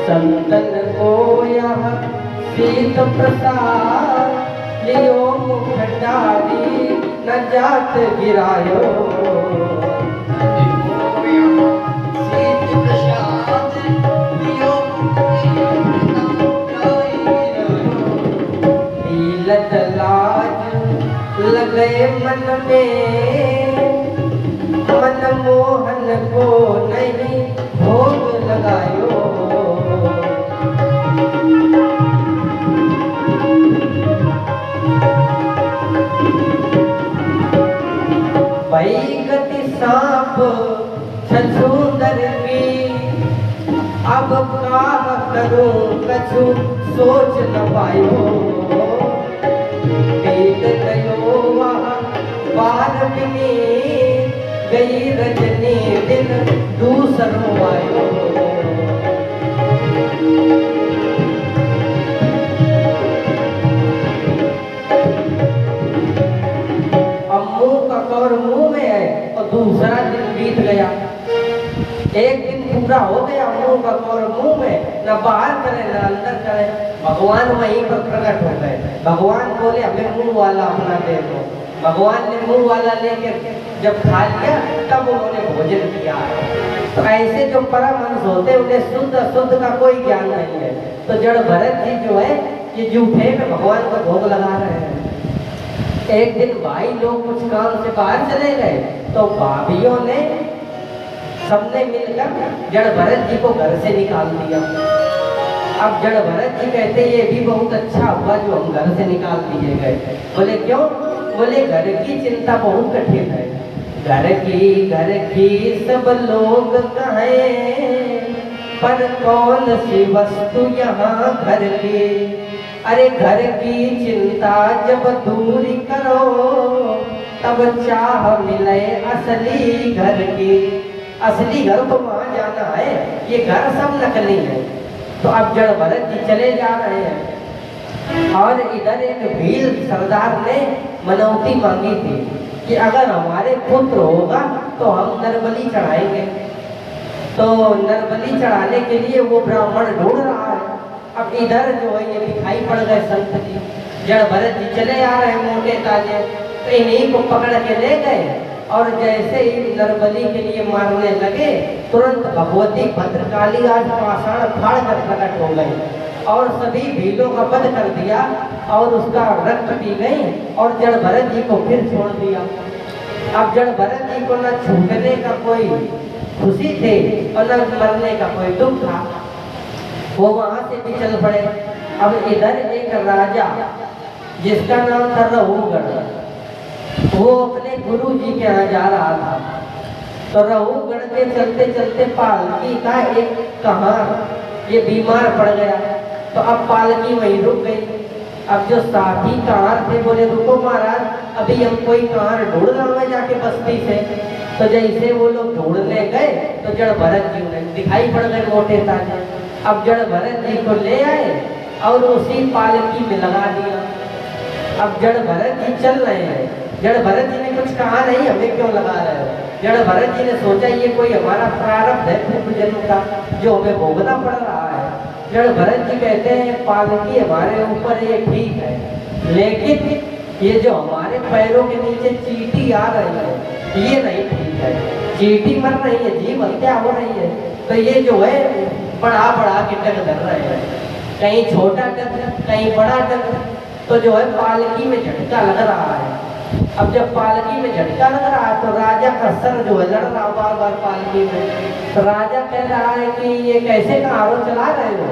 संतन को यह शीत प्रसाद लियो मुख डाली न जात गिरायो। लीलत लाज लगे मन में मनमोहन को नहीं भोग लगायो। भई गति सांप छछूंदर की अब काह करूं कछु सोच न पायो। बीत गयो वहाँ बार बिनी गई रजनी दिन दूसरों आयो। अब मुंह का कवर मुंह में है और दूसरा दिन बीत गया। एक दिन पूरा हो गया, मुंह का कवर मुंह में, न बाहर करे न अंदर करे। भगवान वहीं पर प्रकट हो गए। भगवान बोले हमें मुंह वाला अपना दे दो। भगवान ने मुंह वाला लेकर जब खा लिया तब उन्होंने भोजन किया। तो ऐसे जो परमहंस होते उन्हें शुद्ध अशुद्ध का कोई ज्ञान नहीं है। तो जड़ भरत जी जो है ये जूठे में भगवान को भोग लगा रहे हैं। एक दिन भाई लोग कुछ काम से बाहर चले गए तो भाभियों ने सबने मिलकर जड़ भरत जी को घर से निकाल दिया। अब जड़ भरत जी कहते ये भी बहुत अच्छा हुआ जो हम घर से निकाल दिए गए। बोले क्यों? बोले घर की चिंता बहुत कठिन है। घर की सब लोग कहें पर कौन सी वस्तु यहाँ घर की। अरे घर की चिंता जब दूरी करो तब चाह मिले असली घर की। असली घर तो वहां जाना है, ये घर सब नकली है। तो अब जड़ भरत जी चले जा रहे हैं और इधर एक भील सरदार ने मनौती मांगी थी कि अगर हमारे पुत्र होगा तो हम नरबली चढ़ाएंगे। तो नरबली चढ़ाने के लिए वो ब्राह्मण ढूंढ रहा है। अब इधर जो है ये दिखाई पड़ गए संत जी। जड़ भरत जी चले आ रहे हैं मोटे ताजे, तो इन्हीं को पकड़ के ले गए और जैसे ही नरबली के लिए मारने लगे तुरंत भगवती भद्रकाली आज पाषाण फाड़ कर प्रकट हो गई और सभी भीलों का वध कर दिया और उसका रक्त पी गई और जड़ भरत जी को फिर छोड़ दिया। अब जड़ भरत जी को न छूटने का कोई खुशी थे और न मरने का कोई दुख था। वो वहां से भी चल पड़े। अब इधर एक राजा जिसका नाम था रहुगढ़, वो अपने गुरु जी के यहाँ जा रहा था। तो रहुगढ़ के चलते चलते पालकी का एक कहार ये बीमार पड़ गया। तो अब पालकी वहीं रुक गई। अब जो साथी कहार थे बोले रुको महाराज, अभी हम कोई कहार ढूंढ रहा है जाके बस्ती से। तो जैसे वो लोग ढूंढने गए तो जड़ भरत जी उन्हें दिखाई पड़ गए मोटे ताजे। अब जड़ भरत जी को ले आए और उसी पालकी में लगा दिया। अब जड़ भरत जी चल रहे हैं। जड़ भरत जी ने कुछ कहा नहीं, हमें क्यों लगा रहे हो। जड़ भरत जी ने सोचा ये कोई हमारा प्रारब्ध है पूर्व जन्म का जो हमें भोगना पड़ रहा है। जड़ भरत जी कहते हैं पालकी हमारे ऊपर ये ठीक है, लेकिन ये जो हमारे पैरों के नीचे चींटी आ रही है ये नहीं ठीक है। चींटी मर रही है, जीव हत्या हो रही है, तो ये जो है बढ़ा बढ़ा के टक धर रहे हैं, कहीं छोटा टक कहीं बड़ा टक। तो जो है पालकी में झटका लग रहा है। अब जब पालकी में झटका लग रहा है तो राजा का सर जो है लड़ रहा बार बार पालकी में। तो राजा कह रहा है कि ये कैसे कहारो चला रहे हो।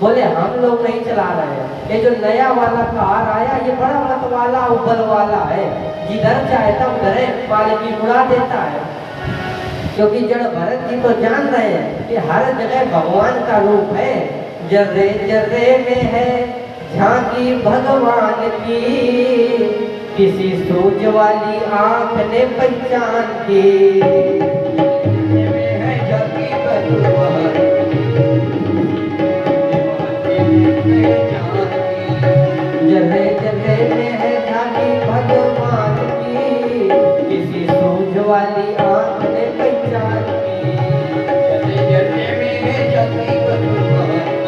बोले हम लोग नहीं चला रहे हैं, ये जो नया वाला कार आया ये बड़ा मत वाला उबल वाला है, जिधर चाहता उधर पालकी उड़ा देता है। क्योंकि जड़ भरत जी तो जान रहे हैं कि हर जगह भगवान का रूप है। जर्रे जर्रे में है झांकी भगवान की, किसी सूझ वाली आंख ने पहचान की। जर्रे जर्रे में है झांकी भगवान की, किसी सूझ वाली आंख ने पहचान की। जर्रे जर्रे में है झांकी भगवान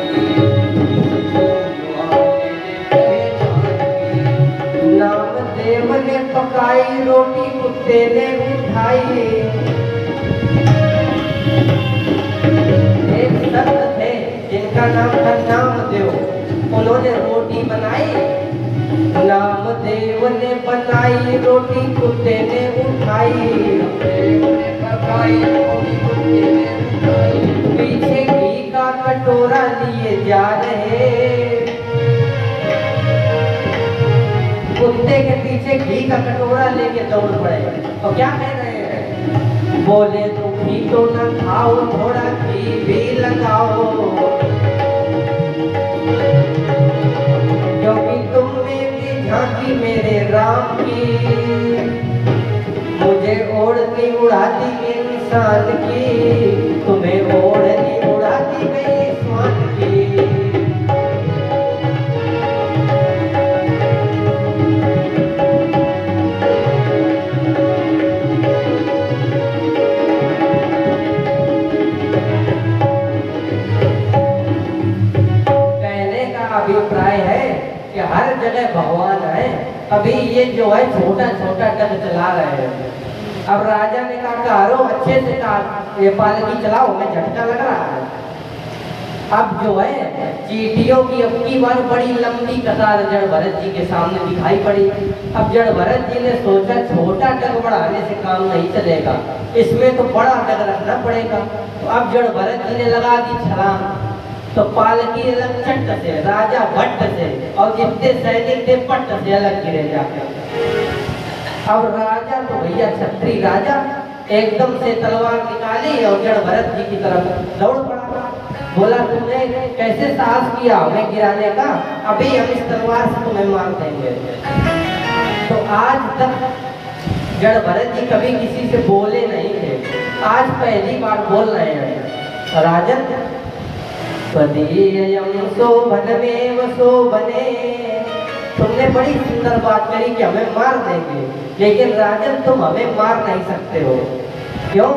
कुत्ते ने उठाई। एक संत थे जिनका नाम था नामदेव, उन्होंने रोटी बनाई। नामदेव ने बनाई रोटी, कुत्ते ने उठाई। पीछे घी का कटोरा लिए जा रहे, कुत्ते के पीछे घी का कटोरा लेके दौड़ पड़े। और क्या कह रहे हैं? बोले तो घी तो न खाओ, थोड़ा घी भी लगाओ, क्योंकि तुम में भी झांकी मेरे राम की, मुझे ओढ़नी उड़ाती इंसान की, तुम्हें ओढ़नी उड़ाती गई स्वान की। कहने का अभिप्राय है कि हर जगह भगवान है। अभी ये जो है छोटा छोटा डग चला रहे हैं। अब राजा ने कहा कारो अच्छे से काट, ये पालकी चलाओ, मैं झटका लग रहा है। अब जो है चींटियों की अब की बार बड़ी लंबी कतार जड़ भरत जी के सामने दिखाई पड़ी। अब जड़ भरत जी ने सोचा छोटा डग बढ़ाने से काम नहीं चलेगा, इसमें तो बड़ा डग रखना पड़ेगा। तो अब जड़ भरत जी ने लगा दी छलांग, तो पालकी अलग चट से, राजा भट्ट से, और जितने सैनिक थे पट से अलग गिरे जाकर। अब राजा तो भैया छत्री राजा एकदम से तलवार निकाली और जड़ भरत जी की तरफ दौड़ पड़ा। बोला तुमने कैसे साहस किया हमें गिराने का, अभी हम इस तलवार से तुम्हें मार देंगे। तो आज तक जड़ भरत जी कभी किसी से बोले नहीं थे, आज पहली बार बोल रहे हैं। राजन त्वदीयं शोभनमेव शोभने, तुमने बड़ी सुंदर बात करी कि हमें मार देंगे, लेकिन राजन तुम हमें मार नहीं सकते हो। क्यों?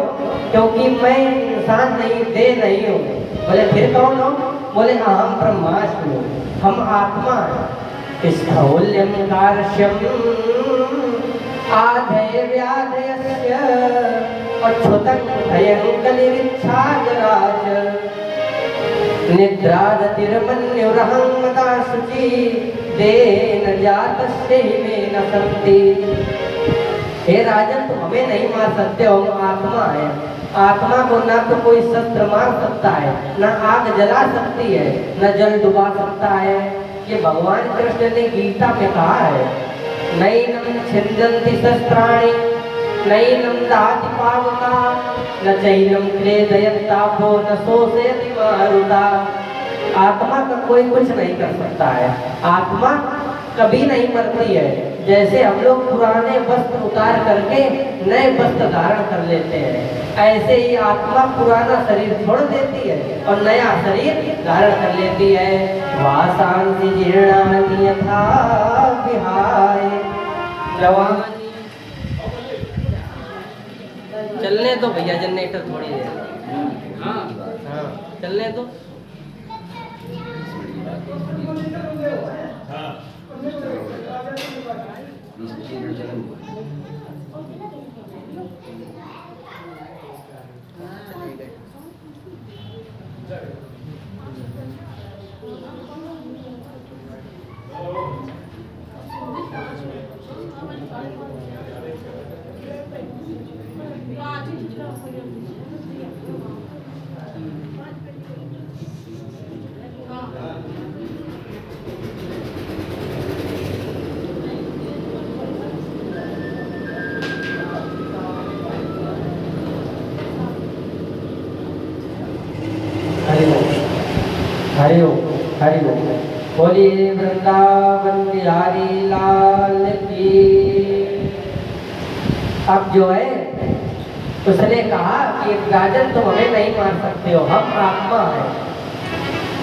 क्योंकि मैं इंसान नहीं, दे नहीं हूँ। बोले फिर कौन हो? बोले अहम ब्रह्मास्मि, हम आत्मा हैं। स्थौल्यं कार्श्यं आधैर्याधयस्य अच्युतं भयङ्कलिच्छादराज, निद्रारतिर्मन्युरहं मदा शुचि, तेन जातस्य मे न सन्ति। हे राजन तुम हमें नहीं मार सकते हो, हम आत्मा है। आत्मा को ना तो कोई शस्त्र मार सकता है, ना आग जला सकती है, न जल डुबा सकता है। ये भगवान कृष्ण ने गीता में कहा है, नैनं छिन्दन्ति शस्त्राणि नैनं दहति पावका, न चैनं क्लेदयत्तापो न शोषयति मारुता। आत्मा का कोई कुछ नहीं कर सकता है, आत्मा कभी नहीं मरती है। जैसे हम लोग पुराने वस्त्र उतार करके नए वस्त्र धारण कर लेते हैं, ऐसे ही आत्मा पुराना शरीर छोड़ देती है और नया शरीर धारण कर लेती है। वासांसि जीर्णानि यथा विहाय, जवानी चलने दो भैया, जनरेटर थोड़ी देर। हाँ चलने दो। हरि ओम हरि ओम। बोलिए वृंदावन बिहारी लाल की। अब जो है उसने कहा कि राजन तुम हमें नहीं मार सकते हो, हम आत्मा हैं।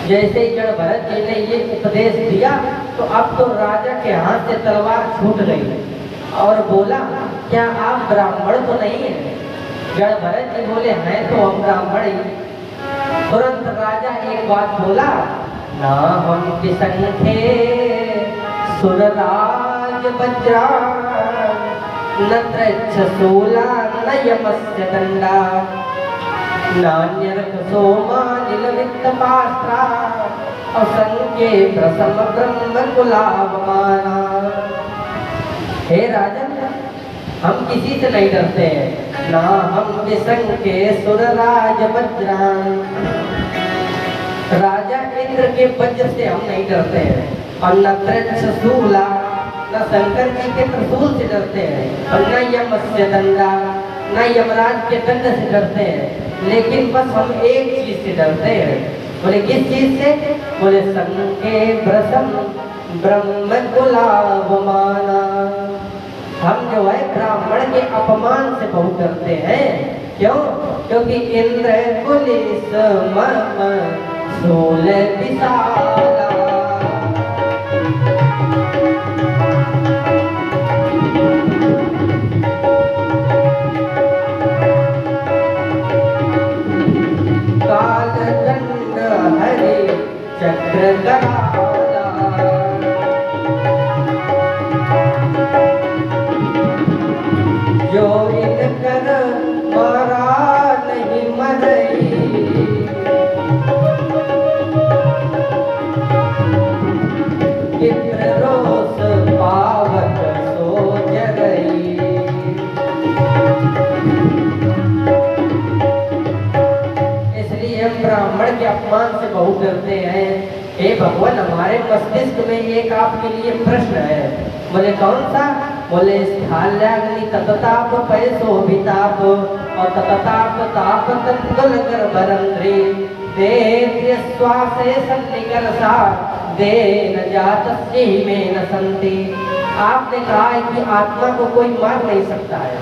जैसे ही जड़ भरत जी ने ये उपदेश दिया तो अब तो राजा के हाथ से तलवार छूट गई और बोला क्या आप ब्राह्मण तो नहीं है? जड़ भरत जी बोले हैं तो हम ब्राह्मण ही। तुरंत राजा एक बात बोला, ना हम विसंखे सुरराज वज्रा, न त्रच्छसूला न यमस्य दंडा नान्यर्क सोमा नीलवित्तपास्त्रा असंख्ये प्रसम ब्रह्म कुलावमाना। हे राजन, हम किसी से नहीं डरते हैं, ना हम विसंख्ये सुरराज वज्रान, राजा इंद्र के वज्र से हम नहीं डरते हैं, और न त्रच्छसूला, न शंकर जी के त्रिशूल से डरते हैं, और न यमस्य दंडा, न यमराज के दंड से डरते हैं, लेकिन बस हम एक चीज से डरते हैं। बोले किस चीज से? बोले संके ब्रसम ब्रह्म कुलावमाना, हम जो है ब्राह्मण के अपमान से बहुत डरते हैं। क्यों? क्योंकि इंद्र कुलिस मम सोल विशाला, काल दंड हरि चक्र कराला, जो इनकर मारा नहीं मरई, चित्र रोष पावक सो जरई। इसलिए हम ब्राह्मण के अपमान से बहुत डरते हैं। हे भगवान, हमारे मस्तिष्क में एक आपके लिए प्रश्न है। बोले कौन सा? बोले स्थाल्याग्नि ततताप पैसो विताप, और ततताप ताप तंदुल कर बरंद्री, देह श्वासे सन्निकर सा दे न जात में न संति। आपने कहा है कि आत्मा को कोई मार नहीं सकता है।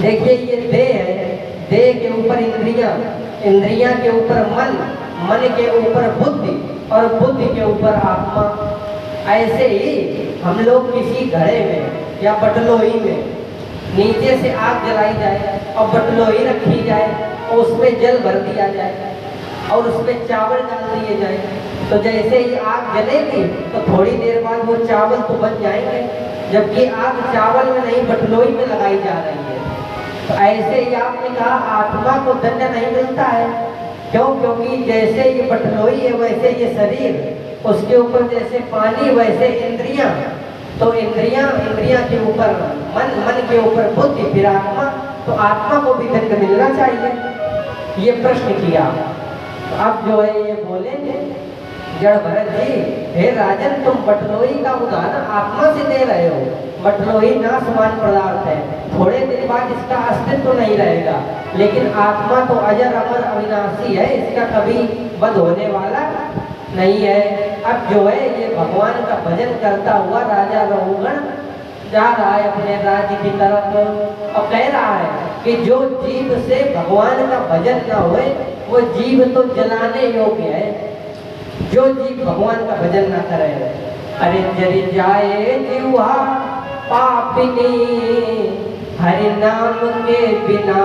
देखिए ये देह है, देह के ऊपर इंद्रियां, इंद्रियां के ऊपर मन, मन के ऊपर बुद्धि, और बुद्धि के ऊपर आत्मा। ऐसे ही हम लोग किसी घड़े में या बटलोही में नीचे से आग जलाई जाए और बटलोही रखी जाए और उसमें जल भर दिया जाए और उसमें चावल डाल दिए जाए, तो जैसे ही आग जलेगी तो थोड़ी देर बाद वो चावल तो बन जाएंगे, जबकि आग चावल में नहीं बटलोही में लगाई जा रही है। तो ऐसे ही आपने कहा आत्मा को दंड नहीं मिलता है। क्यों? क्योंकि जैसे ये बटलोही है वैसे ये शरीर, उसके ऊपर जैसे पानी वैसे इंद्रियां, तो इंद्रियां के ऊपर मन, मन के ऊपर बुद्धि, फिर आत्मा, तो आत्मा को भी दंड मिलना चाहिए। ये प्रश्न किया। अब जो है ये बोले जड़ भरत जी, हे राजन, तुम बटलोही का उदाहरण आत्मा से दे रहे हो। बटलोही नाशवान पदार्थ है, थोड़े दिन बाद इसका अस्तित्व नहीं रहेगा, लेकिन आत्मा तो अजर अमर अविनाशी है, इसका कभी बंद होने वाला नहीं है। अब जो है ये भगवान का भजन करता हुआ राजा रघुगण जा रहा है अपने राज्य की तरफ, और कह रहा है कि जो जीव से भगवान का भजन न होए वो जीव तो जलाने योग्य है। जो जीव भगवान का भजन न करे, अरे जरि जाए जीवा पापिनी हरि नाम के बिना,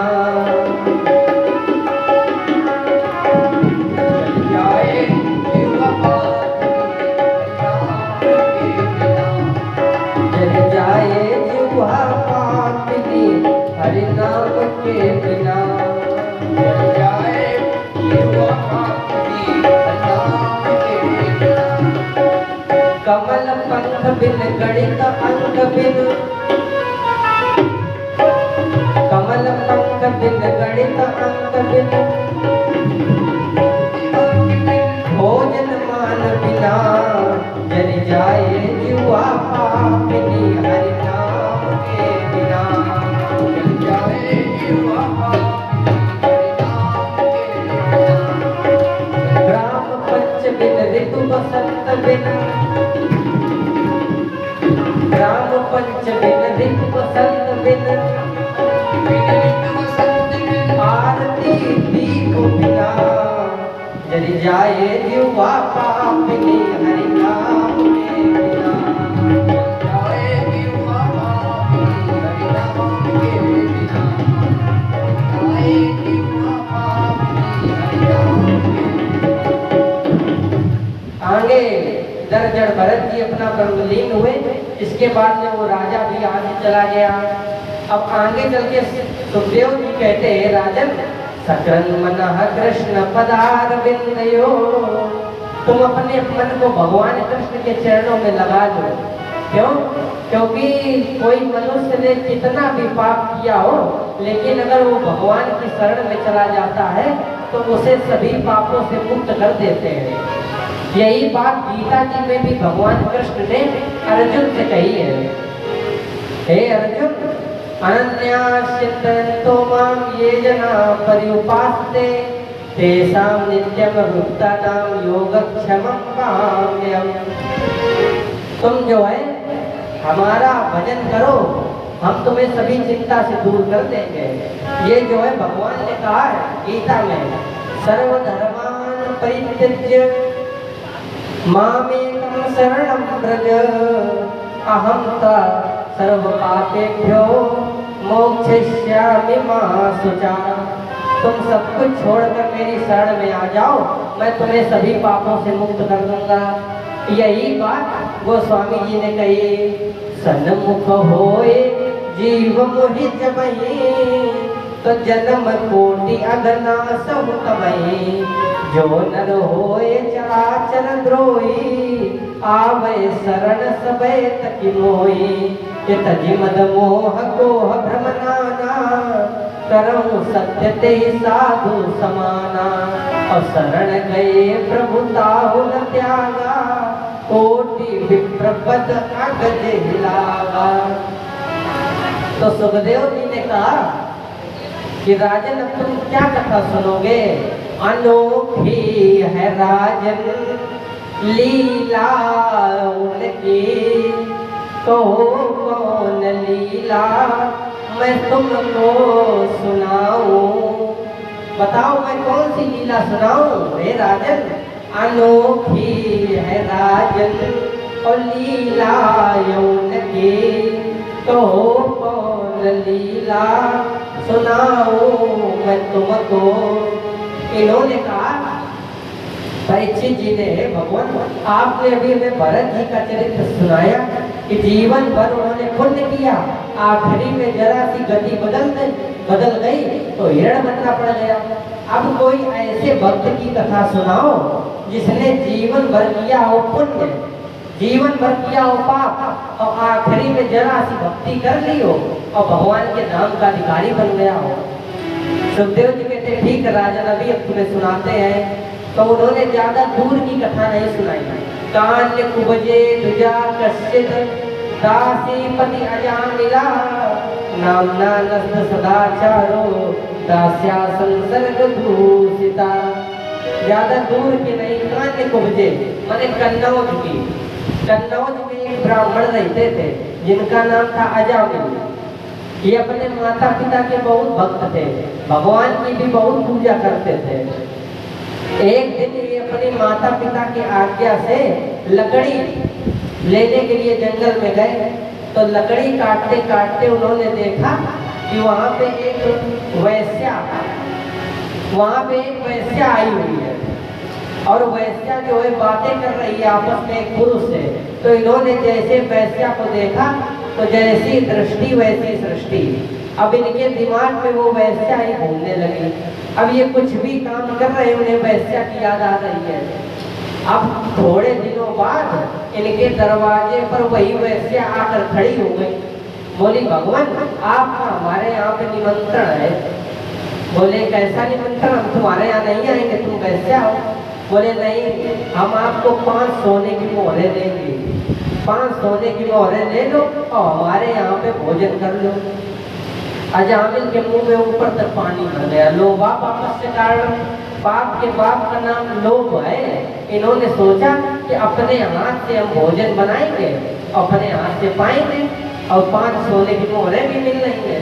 हरि नाम के बिना, जाए कमल पंख बिन गणित अंग बिन, कमल पंख बिन गणित अंग बिन, भोजन मान बिना जरि जाए जीवा पापिनी हरि नाम के बिना, जाए जीवा ग्राम पंच बिन ऋतु बसंत बिन, ग्राम पंच बिन ऋतु बसंत बिन, आरती दीप बिना जरि जाए जीवा पापिनी हरि नाम के बिना, जाए जीवा पापिनी हरि नाम के बिना, जाए जीवा पापिनी हरि नाम के। आगे दर्जन भरत जी अपना ब्रह्मलीन हुए। इसके बाद में वो राजा भी आगे चला गया। अब आगे चल के सुखदेव जी कहते हैं, राजन सकरन मनः कृष्ण पदारविंदयो, तुम अपने मन को भगवान कृष्ण के चरणों में लगा लो। क्यों? क्योंकि कोई मनुष्य ने कितना भी पाप किया हो, लेकिन अगर वो भगवान की शरण में चला जाता है तो उसे सभी पापों से मुक्त कर देते हैं। यही बात गीता जी में भी भगवान कृष्ण ने अर्जुन से कही है। हे अर्जुन, अनन्याश्चिन्तयन्तो मां ये जना पर्युपासते तेषां नित्यं मुक्तानां योगक्षेमं काम्यम्। तुम जो है हमारा भजन करो, हम तुम्हें सभी चिंता से दूर कर देंगे। ये जो है भगवान ने कहा है गीता में, सर्वधर्मान् परित्यज्य मामेकं शरणं व्रज अहं त्वा सर्वपापेभ्यो मोक्षयिष्यामि मा शुचा। तुम सब कुछ छोड़कर मेरी शरण में आ जाओ, मैं तुम्हें सभी पापों से मुक्त कर दूंगा। यही बात गोस्वामी जी ने कही, सन्मुख होए जीव मोहि जबहि, तो जन्म कोटि अगना सब तबहि। जो नर होए चराचर द्रोही, आवे शरण सबे तकि मोहि। ये तजि मद मोह कोह भ्रम नाना, करऊं सत्य ते साधु समाना। और शरण गए प्रभु ताहु न त्यागा, कोटि विप्रपद अगज हिलागा। तो सुखदेव जी ने कहा कि राजन अब तुम क्या कथा सुनोगे? अनोखी है राजन लीला उनकी, तो कौन लीला मैं तुमको सुनाऊं। बताओ मैं कौन सी लीला सुनाऊं? हे राजन, अनोखी है राजन और लीला उनकी, तो कौन लीला सुनाऊं मैं तुमको। इन्होंने कहा, परीक्षित जी ने, भगवान आपने अभी हमें भरत जी का चरित्र सुनाया कि जीवन भर उन्होंने पुण्य किया, आखिरी में जरा सी गति बदल गई तो हिरण बनना पड़ गया। अब कोई ऐसे भक्त की कथा सुनाओ जिसने जीवन भर किया हो पुण्य, जीवन भर किया हो पाप, और आखिरी में जरा सी भक्ति कर ली हो और भगवान के नाम का अधिकारी बन गया हो। सुखदेव जी कहते ठीक राजन, अभी अब तुम्हें सुनाते हैं। तो उन्होंने ज्यादा दूर की कथा नहीं सुनाई। कान्य कुबजे दुजा कश्चित दासीपति अजामिला, नामना नस्त सदाचारो दास्या संसर्ग दूषिता। ज्यादा दूर की नहीं, कान्य कुबजे माने कन्नौज की। कन्नौज में एक ब्राह्मण रहते थे जिनका नाम था अजामिल। ये अपने माता पिता के बहुत भक्त थे, भगवान की भी बहुत पूजा करते थे। एक दिन ये अपनी माता पिता की आज्ञा से लकड़ी लेने के लिए जंगल में गए। तो लकड़ी काटते काटते उन्होंने देखा कि वहाँ पे एक वैश्या आई हुई है, और वैश्या जो है बातें कर रही है आपस में एक पुरुष से। तो इन्होंने जैसे वैश्या को देखा तो जैसी दृष्टि वैसी सृष्टि। अब इनके दिमाग में वो वैश्या ही घूमने लगी। अब ये कुछ भी काम कर रहे हैं, उन्हें वैश्या की याद आ रही है। अब थोड़े दिनों बाद इनके दरवाजे पर वही वैश्या आकर खड़ी हो गई। बोली, भगवान आपका हमारे यहाँ पे निमंत्रण है। बोले, कैसा निमंत्रण? हम तुम्हारे यहाँ नहीं आएंगे, तुम वैश्या हो। बोले, नहीं, हम आपको 5 सोने की मोहरें देंगे। 5 सोने की मोहरें ले लो और हमारे यहाँ पे भोजन कर लो। अजामिल के मुंह में ऊपर तक पानी भर गया। लोभा पाप से कारण, पाप के बाप का नाम लोभ है। इन्होंने सोचा कि अपने हाथ से हम भोजन बनाएंगे, अपने हाथ से पाएंगे और 5 सोने की मोहरें भी मिल रही है।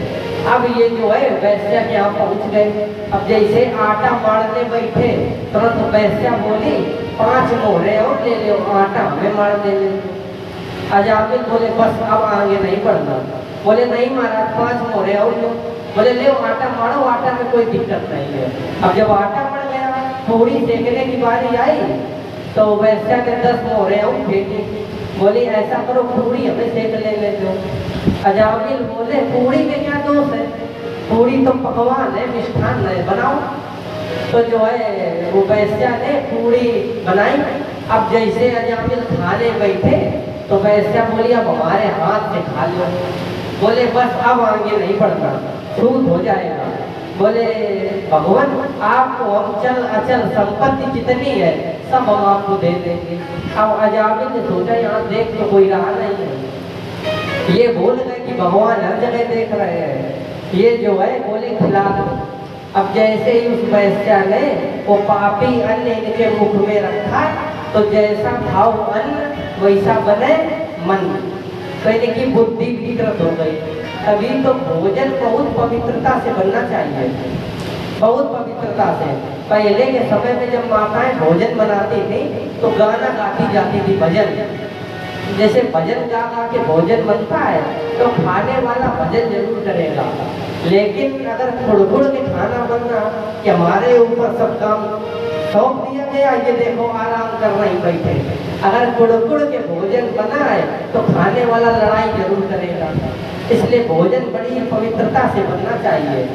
अब ये जो है वैश्या के यहाँ पहुँच गए। अब जैसे आटा मारने बैठे तुरंत वैश्या बोली, 5 मोहरें और ले लो, आटा हमें मार दे। अजामिल बोले, बस अब आगे नहीं बढ़ना। बोले, नहीं महाराज, 5 मोहरें और लो। बोले, ले आटा मारो, आटा में कोई दिक्कत नहीं है। अब जब आटा पड़ गया, पूरी सेकने की बारी आई तो वैश्या ने 10 मोहरे और फेंकी। बोली ऐसा करो पूरी हमें सेक लेने दो। अजामिल बोले पूरी में क्या दोष है, पूरी तो पकवान है, मिष्ठान है, बनाओ। तो जो है वो वैश्या ने पूरी बनाई। अब जैसे अजामिल खाने बैठे तो वैश्या बोली अब हमारे हाथ से खा लो। बोले बस अब आगे नहीं बढ़ना, छूट हो जाएगा। बोले भगवान आपको हम चल अचल संपत्ति जितनी है सब हम आपको दे देंगे। अब अजामिल ने सोचा यहाँ देख तो कोई रहा नहीं है, ये बोल गए कि भगवान हर जगह देख रहे हैं, ये जो है बोले खिला दो। अब जैसे ही उस वैश्या ने वो पापी अन्न इनके मुख में रखा तो जैसा खाओ अन्न वैसा बने मन, तो इनकी बुद्धि विकृत हो गई। तभी तो भोजन बहुत पवित्रता से बनना चाहिए, बहुत पवित्रता से। पहले के समय में जब माताएं भोजन बनाती थी तो गाना गाती जाती थी, भजन। जैसे भजन गा गा के भोजन बनता है तो खाने वाला भजन जरूर करेगा। लेकिन अगर खुड़ के खाना बनना कि हमारे ऊपर सब काम सौंप दिया गया, ये देखो आराम कर रही बैठे, अगर खुड़ के भोजन बना है तो खाने वाला लड़ाई जरूर करेगा। इसलिए भोजन बड़ी पवित्रता से बनना चाहिए।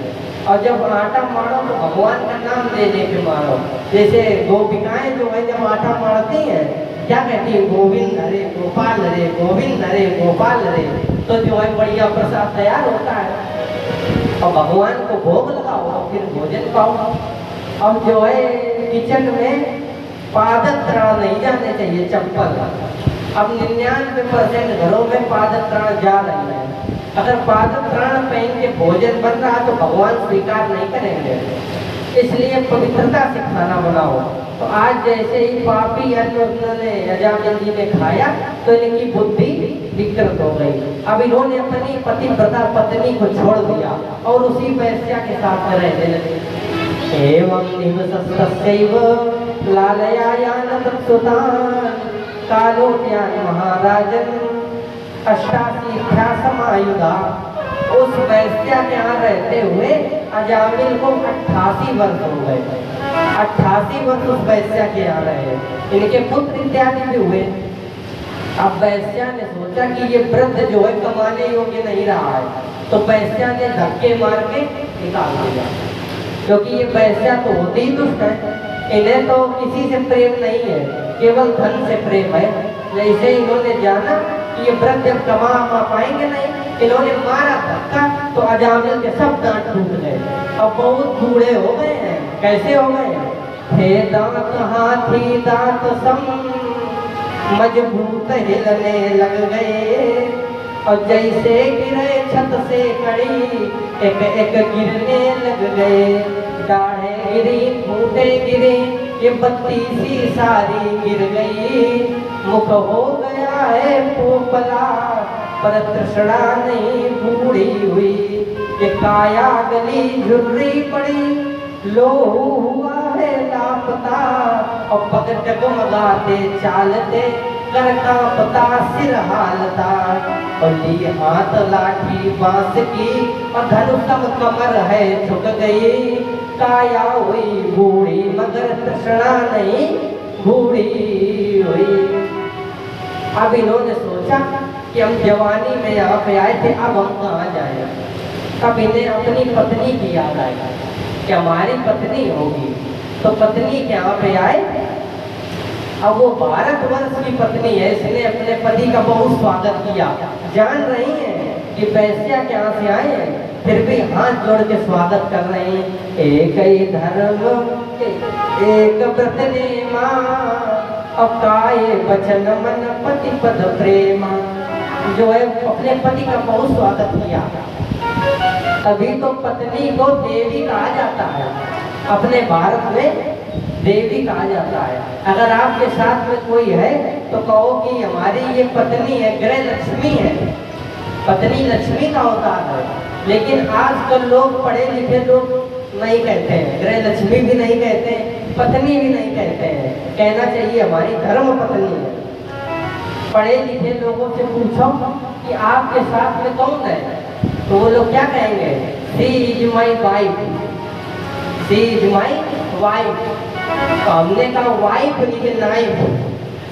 और जब आटा मारो तो भगवान का नाम ले लेके मारो। जैसे गोपिकाएं जो है जब आटा मारती हैं क्या कहती है, गोविंद हरे गोपाल हरे, गोविंद हरे गोपाल हरे। तो जो है बढ़िया प्रसाद तैयार होता है और भगवान को भोग लगाओ और फिर भोजन पाओ। अब जो है किचन में पादत्राण नहीं जाने चाहिए, चप्पल। अब 99% घरों में पादत्राण जा रही है। अगर पादत्राण पहन के भोजन बन रहा तो भगवान स्वीकार नहीं करेंगे। इसलिए पवित्रता से खाना बनाओ। तो आज जैसे ही पापी उन्होंने अजामिल जी ने खाया तो इनकी बुद्धि विकृत हो गई। अब इन्होंने अपनी पतिव्रता पत्नी को छोड़ दिया और उसी वैश्या के साथ में रहने लगे। एवं निवसस्तस्यैव लालयायान तत्सुतान् कालोट्यान महाराजन 88 समायुधा। उस वैश्या के यहाँ रहते हुए अजामिल को 88 वर्ष हो गए। 88 वर्ष उस वैश्या के यहाँ रहे, इनके पुत्र इत्यादि भी हुए। अब वैश्या ने सोचा कि ये वृद्ध जो है कमाने योग्य नहीं रहा है, तो वैश्या ने धक्के मार के निकाल दिया। क्योंकि ये वैश्या तो होती ही दुष्ट है, इन्हें तो किसी से प्रेम नहीं है, केवल धन से प्रेम है। जैसे इन्होंने जाना कि ये वृद्ध जब कमा पाएंगे नहीं, इन्होंने मारा धक्का तो अजामिल के सब दांत टूट गए। अब बहुत बूढ़े हो गए हैं। कैसे हो गए? थे दांत हाथी दांत सम मजबूत हिलने लग गए। और जैसे गिरे छत से कड़ी एक एक गिरने लग गए। दाढ़े गिरी फूटे गिरी ये बत्ती सी सारी गिर गई। मुख हो गया है पोपला पर तृष्णा नहीं बूढ़ी हुई। ये काया गली झुर्री पड़ी लोहू हुआ है लापता। और पग डगमगाते चालते कर कांपता सिर हालता। और ली हाथ लाठी बांस की और धनुषम कमर है झुक गई। काया हुई बूढ़ी मगर तृष्णा नहीं बूढ़ी हुई। अब इन्होंने सोचा कि हम जवानी में यहाँ पे आए थे, अब हम कहाँ जाए। तब इन्हें अपनी पत्नी की याद आई कि हमारी पत्नी होगी, तो पत्नी के यहाँ पे आए। अब वो भारतवर्ष की पत्नी है, इसने अपने पति का बहुत स्वागत किया। जान रही है कि वैश्या के यहाँ से आए हैं, फिर भी हाथ जोड़ के स्वागत कर रहे हैं। एक ही धर्म एक व्रत नेमा और काये वचन मन पति पद प्रेमा। जो है अपने पति का बहुत स्वागत किया। तभी तो पत्नी को देवी कहा जाता है, अपने भारत में देवी कहा जाता है। अगर आपके साथ में कोई है तो कहो कि हमारी ये पत्नी है, गृह लक्ष्मी है। पत्नी लक्ष्मी का अवतार है। लेकिन आजकल लोग पढ़े लिखे लोग नहीं कहते हैं, गृह लक्ष्मी भी नहीं कहते हैं, पत्नी भी नहीं कहते हैं। कहना चाहिए हमारी धर्म पत्नी है। पढ़े लिखे लोगों से पूछो कि आपके साथ में कौन है, तो वो लोग क्या कहेंगे? She is my wife, she is my wife. तो हमने कहा वाइफ नहीं नाइफ,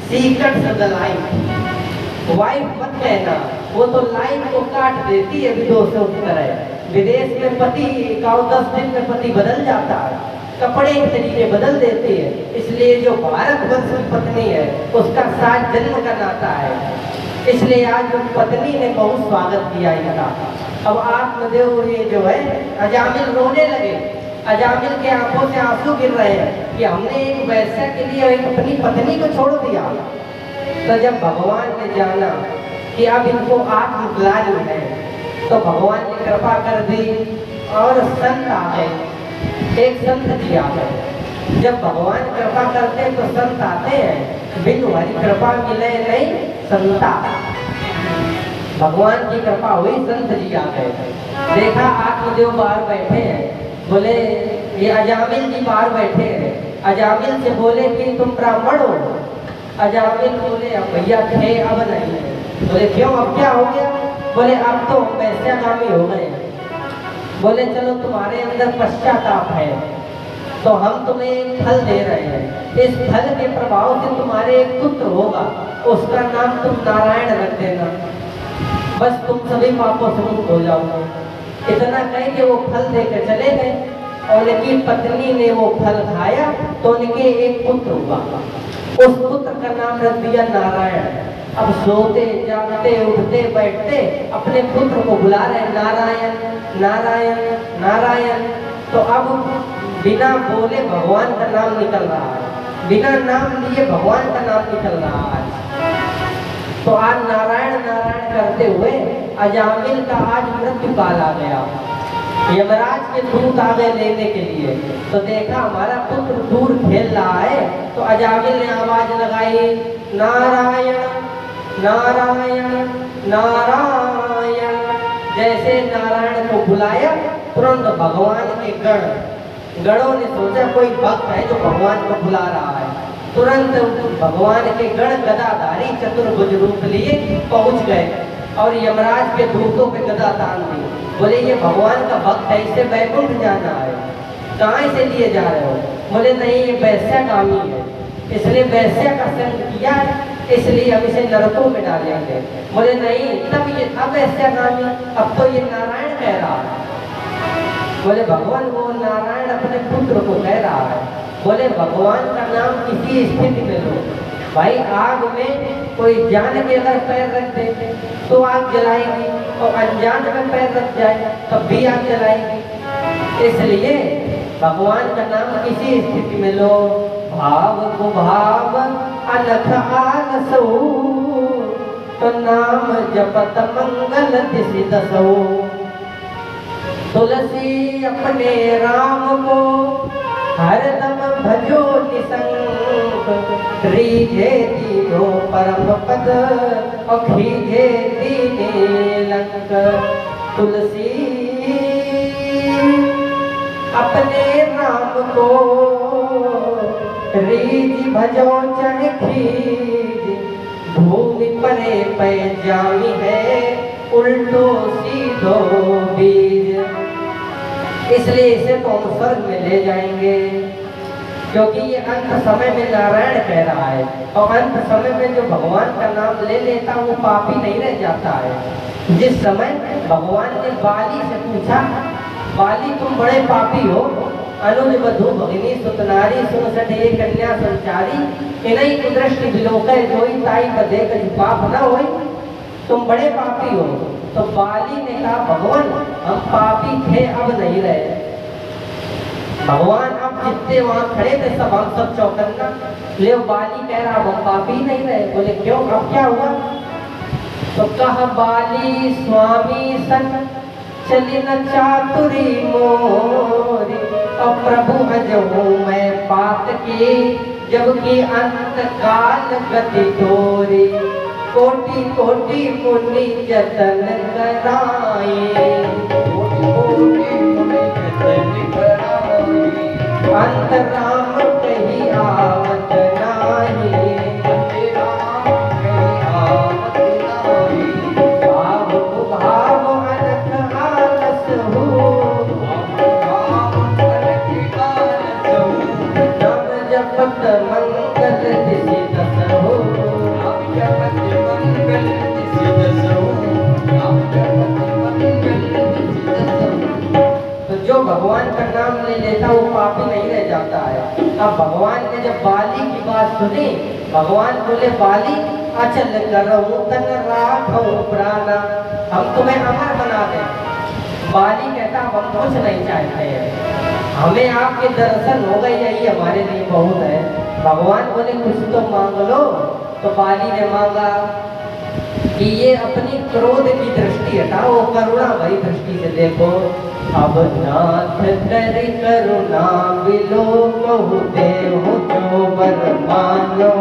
सीक्रेट से द लाइफ। वाइफ मत कहना, वो तो लाइफ को काट देती है विदोषों की तरह। विदेश में पति का 10 दिन में पति बदल जाता है, कपड़े के तरीके बदल देती है। इसलिए जो भारत वर्ष की पत्नी है उसका 7 जन्म का नाता है। इसलिए आज पत्नी ने बहुत स्वागत किया इनका। अब आत्मदेव ये जो है अजामिल रोने लगे, अजामिल के आंखों से आंसू गिर रहे हैं कि हमने एक वैश्या के लिए एक अपनी पत्नी को छोड़ दिया। तो जब भगवान ने जाना कि अब इनको आत्मग्लानि है तो भगवान ने कृपा कर दी और संत आ गए। एक संत जी आ गए। जब भगवान कृपा करते तो संत आते हैं, बिन हरि कृपा मिले नहीं संता। भगवान की कृपा हुई, संत जी आ गए। देखा आत्मदेव बाहर बैठे हैं, बोले ये अजामिल जी बाहर बैठे हैं। अजामिल से बोले कि तुम ब्राह्मण हो? अजामिल बोले अब भैया थे अब नहीं है। बोले क्यों, अब क्या हो गया? बोले अब तो वैश्यागामी हो गए। बोले चलो तुम्हारे अंदर पश्चाताप है तो हम तुम्हें एक फल दे रहे हैं। इस फल के प्रभाव से तुम्हारे एक पुत्र होगा, उसका नाम तुम नारायण रख देना, बस तुम सभी पापों से मुक्त हो जाओगे। इतना कह के वो फल देकर चले गए और उनकी पत्नी ने वो फल खाया तो उनके एक पुत्र हुआ। उस पुत्र का नाम रख दिया नारायण। अब सोते जागते उठते बैठते अपने पुत्र को बुला रहे नारायण नारायण नारायण। तो अब बिना बोले भगवान का नाम निकल रहा है, बिना नाम लिए भगवान का नाम निकल रहा है। तो आज नारायण नारायण करते हुए अजामिल का आज मृत्यु काल आ गया। यमराज के दूत आ गए लेने के लिए। तो देखा हमारा पुत्र दूर खेल रहा है तो अजामिल ने आवाज लगाई नारायण नारायण नारायण। जैसे नारायण को बुलाया तुरंत भगवान के गणों ने सोचा कोई भक्त है जो भगवान को बुला रहा है। तुरंत भगवान के गण गदाधारी चतुर्भुज रूप लिए पहुंच गए और यमराज के दूतों पे गदा तान दी। बोले ये भगवान का भक्त है, इसे वैकुंठ जाना है, कहाँ से लिए जा रहे हो? बोले नहीं ये वैश्यागामी है, इसलिए वैश्या का संग किया है, इसलिए हम इसे नरकों में डालेंगे। बोले नहीं तब ये था वैश्यागामी, अब तो ये नारायण कह रहा है। बोले भगवान वो नारायण अपने पुत्र को कह रहा है। बोले भगवान का नाम किसी स्थिति में लो। भाई आग में कोई जान के अगर पैर रख दे तो आग जलाएगी और अनजान में पैर रख जाए तब भी आग जलाएगी। इसलिए भगवान का नाम किसी स्थिति में लो। भाव को भाव अलख आलसो तो नाम जपत मंगल दिशि दसो। तुलसी अपने राम को हरदम भजो निसंग, रीझे दीनो परम पद और खीझे दीने लंक। तुलसी अपने राम को रीझ भजो चाहे खीझ, भूमि परे पे जामी है उल्टो सीधो बीज। इसलिए इसे तो हम स्वर्ग में ले जाएंगे क्योंकि ये अंत समय में नारायण कह रहा है और अंत समय में जो भगवान का नाम ले लेता वो पापी नहीं रह जाता है। जिस समय भगवान ने बाली से पूछा, बाली तुम बड़े पापी हो, अनुज वधु भगिनी सुतनारी सुन सठे कन्या संचारी, इन्हीं की दृष्टि विलोकै जोई ताई बधे कछु पाप न होई, तुम बड़े पापी हो। तो बाली ने कहा भगवान हम पापी थे अब नहीं रहे। भगवान अब जितने वहां खड़े थे सब हम सब चौकन्ना। ले बाली कह रहा हम पापी नहीं रहे। बोले क्यों, अब क्या हुआ? तो कहा बाली स्वामी सन चली न चातुरी मोरी, और प्रभु अजहू मैं बात की जबकि अंत काल गति तोरी। कोटि कोटि मुनि जतन कराए, कोटि कोटि मुनि जतन कराए, अंत राम कही आवत नाही, अंत राम कही आवत नाही। भाव को भाव अलख आलस हो, भाव को भाव अलख आलस हो, तब लेता वो पापी नहीं रह जाता है। अब भगवान ने जब बाली की बात सुनी, भगवान बोले बाली अचल करहूं तन राखहूं प्राणा, हम तुम्हें अमर बना दें। बाली कहता हम कुछ नहीं चाहते हैं, हमें आपके दर्शन हो गए यही हमारे लिए बहुत है। भगवान बोले कुछ तो मांग लो। तो बाली ने मांगा कि ये अपनी क्रोध की दृष्टि हटाओ, करुणा भरी दृष्टि से देखो। अब नाथ करि करुणा बिलो बहु देहु जो बर मानो,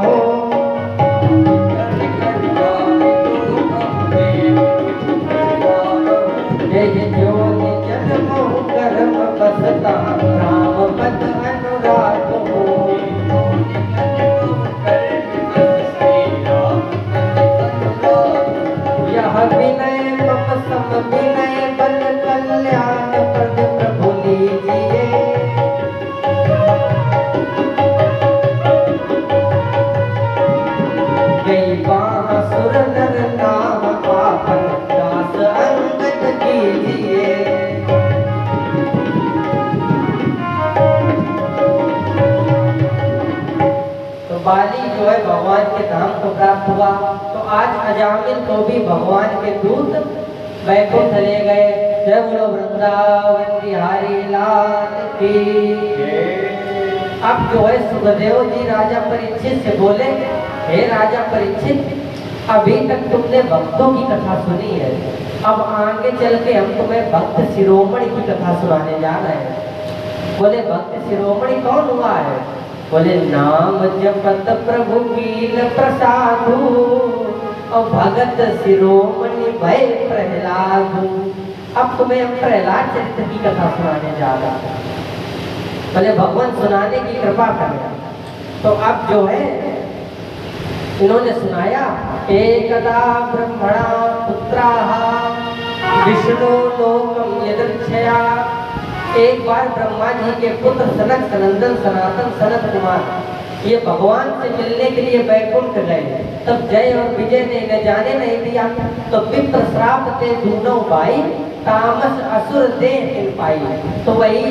जो निज मोह कर्म बसता राम पद अनुराग हो। यह विनय मम सम विनय बल कल्याण प्रद प्रभु लीजिए। गई बाह सुर नर नाम आपन दास अंगद कीजिए। तो बाली जो है भगवान के धाम को प्राप्त हुआ। तो आज अजामिल को भी भगवान के दूत वैकुंठ चले गए। जय बोलो वृंदावन बिहारी लाल की। अब जो है सुखदेव जी राजा परीक्षित से बोले, हे राजा परीक्षित, अभी तक तुमने भक्तों की कथा सुनी है, अब आगे चल के हम तुम्हें भक्त शिरोमणि की कथा सुनाने जा रहे हैं। बोले भक्त शिरोमणि कौन हुआ है? बोले नाम जपत प्रभु कील प्रसादु, और भगत शिरोमणि भय प्रहलादु। अब तुम्हें हम प्रहलाद चरित्र की कथा सुनाने जा रहे हैं। बोले भगवान सुनाने की कृपा करें। तो अब जो है इन्होंने सुनाया, एकदा ब्रह्मणा पुत्राः विष्णु लोकम यदृच्छया। एक बार ब्रह्मा जी के पुत्र सनक सनंदन सनातन सनत कुमार ये भगवान से मिलने के लिए वैकुंठ गए। तब जय और विजय ने इन्हें जाने नहीं दिया। तो विप्र श्राप ते दूनो भाई, तामस असुर दे इन पाई। तो वही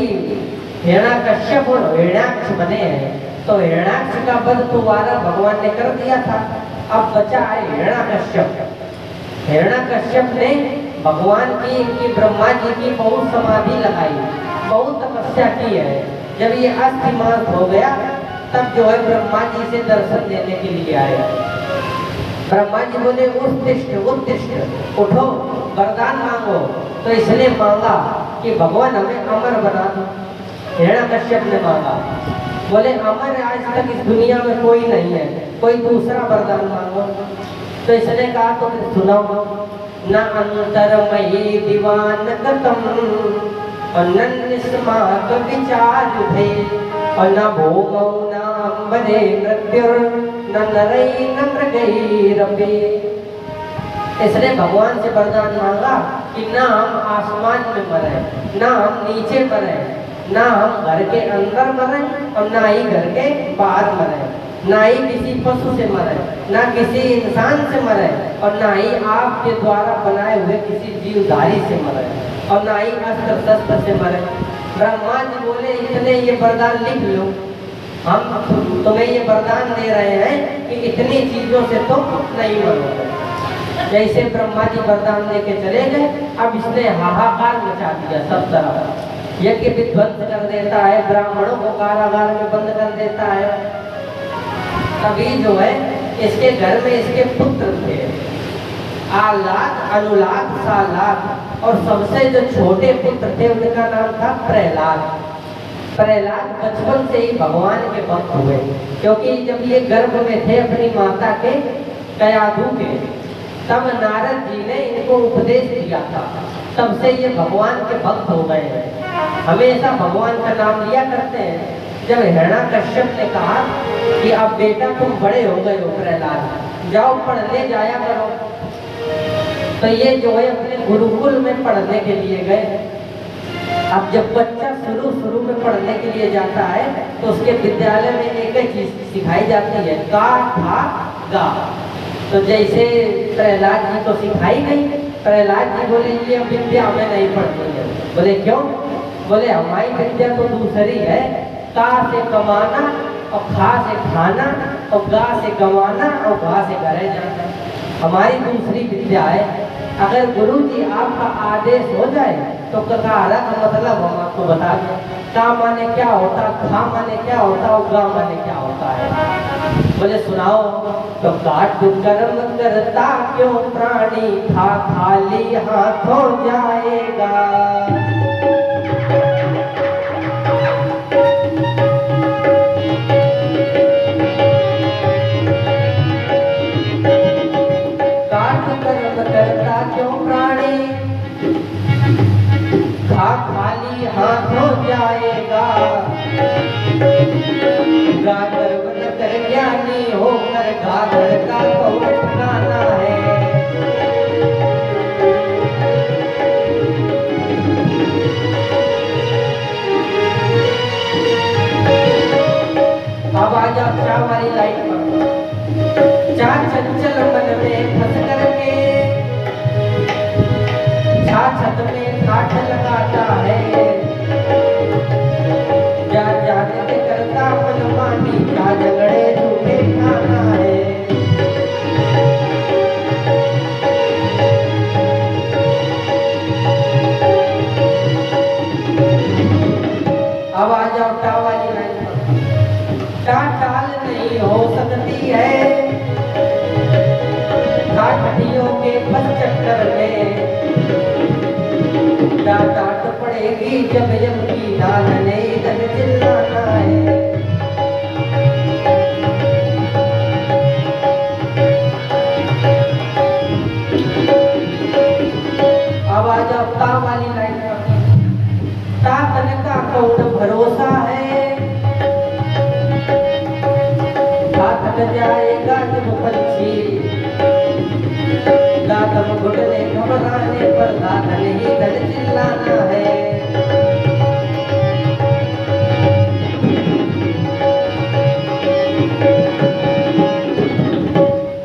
हिरण्याकश्यप और हिरण्याक्ष बने हैं। तो हिरण्याक्ष का वध दोबारा भगवान ने कर दिया था। अब बचा है हिरण्याकश्यप। हिरण्याकश्यप ने भगवान की ब्रह्मा जी की बहुत समाधि लगाई, बहुत तपस्या की है। जब ये अस्थिमांत हो गया तब जो है ब्रह्मा जी से दर्शन देने के लिए आए। ब्रह्मा जी बोले उत्तिष्ठ उत्तिष्ठ, उठो वरदान मांगो। तो इसने मांगा कि भगवान हमें अमर बना दो। हिरण्याकश्यप ने मांगा, बोले अमर आज तक इस दुनिया में कोई नहीं है, कोई दूसरा वरदान मांगो। तो इसने कहा तो सुनाओ, न अंतरमयी दीवान गतम और न निस्माक विचार भे, और न भूमौ न अम्बरे मृत्युर न नरै न मृगै रपे। इसने भगवान से वरदान मांगा कि ना हम आसमान में मरे, ना हम नीचे मरे, ना हम घर के अंदर मरे और ना ही घर के बाहर मरे, ना ही किसी पशु से मरे, ना किसी इंसान से मरे, और ना ही आपके द्वारा बनाए हुए किसी जीवधारी से मरे, और ना ही अस्त्र शस्त्र से मरे। ब्रह्मा जी बोले इतने ये वरदान लिख लो, हम तुम्हें ये वरदान दे रहे हैं कि इतनी चीजों से तुम नहीं मरोगे। जैसे ब्रह्मा जी वरदान दे के चले गए, अब इसने हाहाकार मचा दिया सब तरफ। यज्ञ विध्वंस कर देता है, ब्राह्मणों को कारागार में बंद कर देता है। तभी जो है इसके घर में इसके पुत्र थे, आलाद अनुलाद सालाद, और सबसे जो छोटे पुत्र थे उनका नाम था प्रहलाद। प्रहलाद बचपन से ही भगवान के भक्त हुए, क्योंकि जब ये गर्भ में थे अपनी माता के कयाधु के, तब नारद जी ने इनको उपदेश दिया था। तब से ये भगवान के भक्त हो गए हैं, हमेशा भगवान का नाम लिया करते हैं। जब हिरण्याकश्यप ने कहा कि अब बेटा तुम बड़े हो गए हो प्रहलाद, जाओ पढ़ने जाया करो, तो ये जो है अपने गुरुकुल में पढ़ने के लिए गए। अब जब बच्चा शुरू में पढ़ने के लिए जाता है तो उसके विद्यालय में एक ही चीज सिखाई जाती है, का था गा। तो जैसे प्रहलाद जी को सिखाई गई, प्रहलाद जी बोले ये विद्या हमें नहीं पढ़नी है। बोले क्यों? बोले हमारी विद्या तो दूसरी है, का से कमाना और खा से खाना और गा से गंवाना और घा से घरे जाना। हमारी दूसरी विद्या है। अगर गुरु जी आपका आदेश हो जाए तो ककारा का मतलब हम आपको बता दें। का माने क्या होता, खा माने क्या होता और गा माने क्या होता है। बोले सुनाओ। तो काट कर्म करता क्यों प्राणी, खा खाली हाथों जाएगा। करता क्यों प्राणी, खा खाली हाथों जाएगा। गागर बन कर ज्ञानी होकर गागर का कौन ठिकाना है। अब आ जाओ चा वाली लाइन पर। चा चंचल मन में फंस करके छत में ठाठ लगाता है। क्या जानते करता मनमानी, क्या झगड़े झूठे खाना है। अब आ जाओ टा वाली लाइन पर। टा टाल नहीं हो सकती है ठाठियों के बस चक्कर में। डांट पड़ेगी जब यम की डाल ने इधर चिल्लाना है। अब आ जाओ ता वाली लाइन पर। ता तन का कौन भरोसा है, ता थक जाएगा जब पंछी। दादम घुटने घबराने पर दाद नहीं दल चिल्लाना है।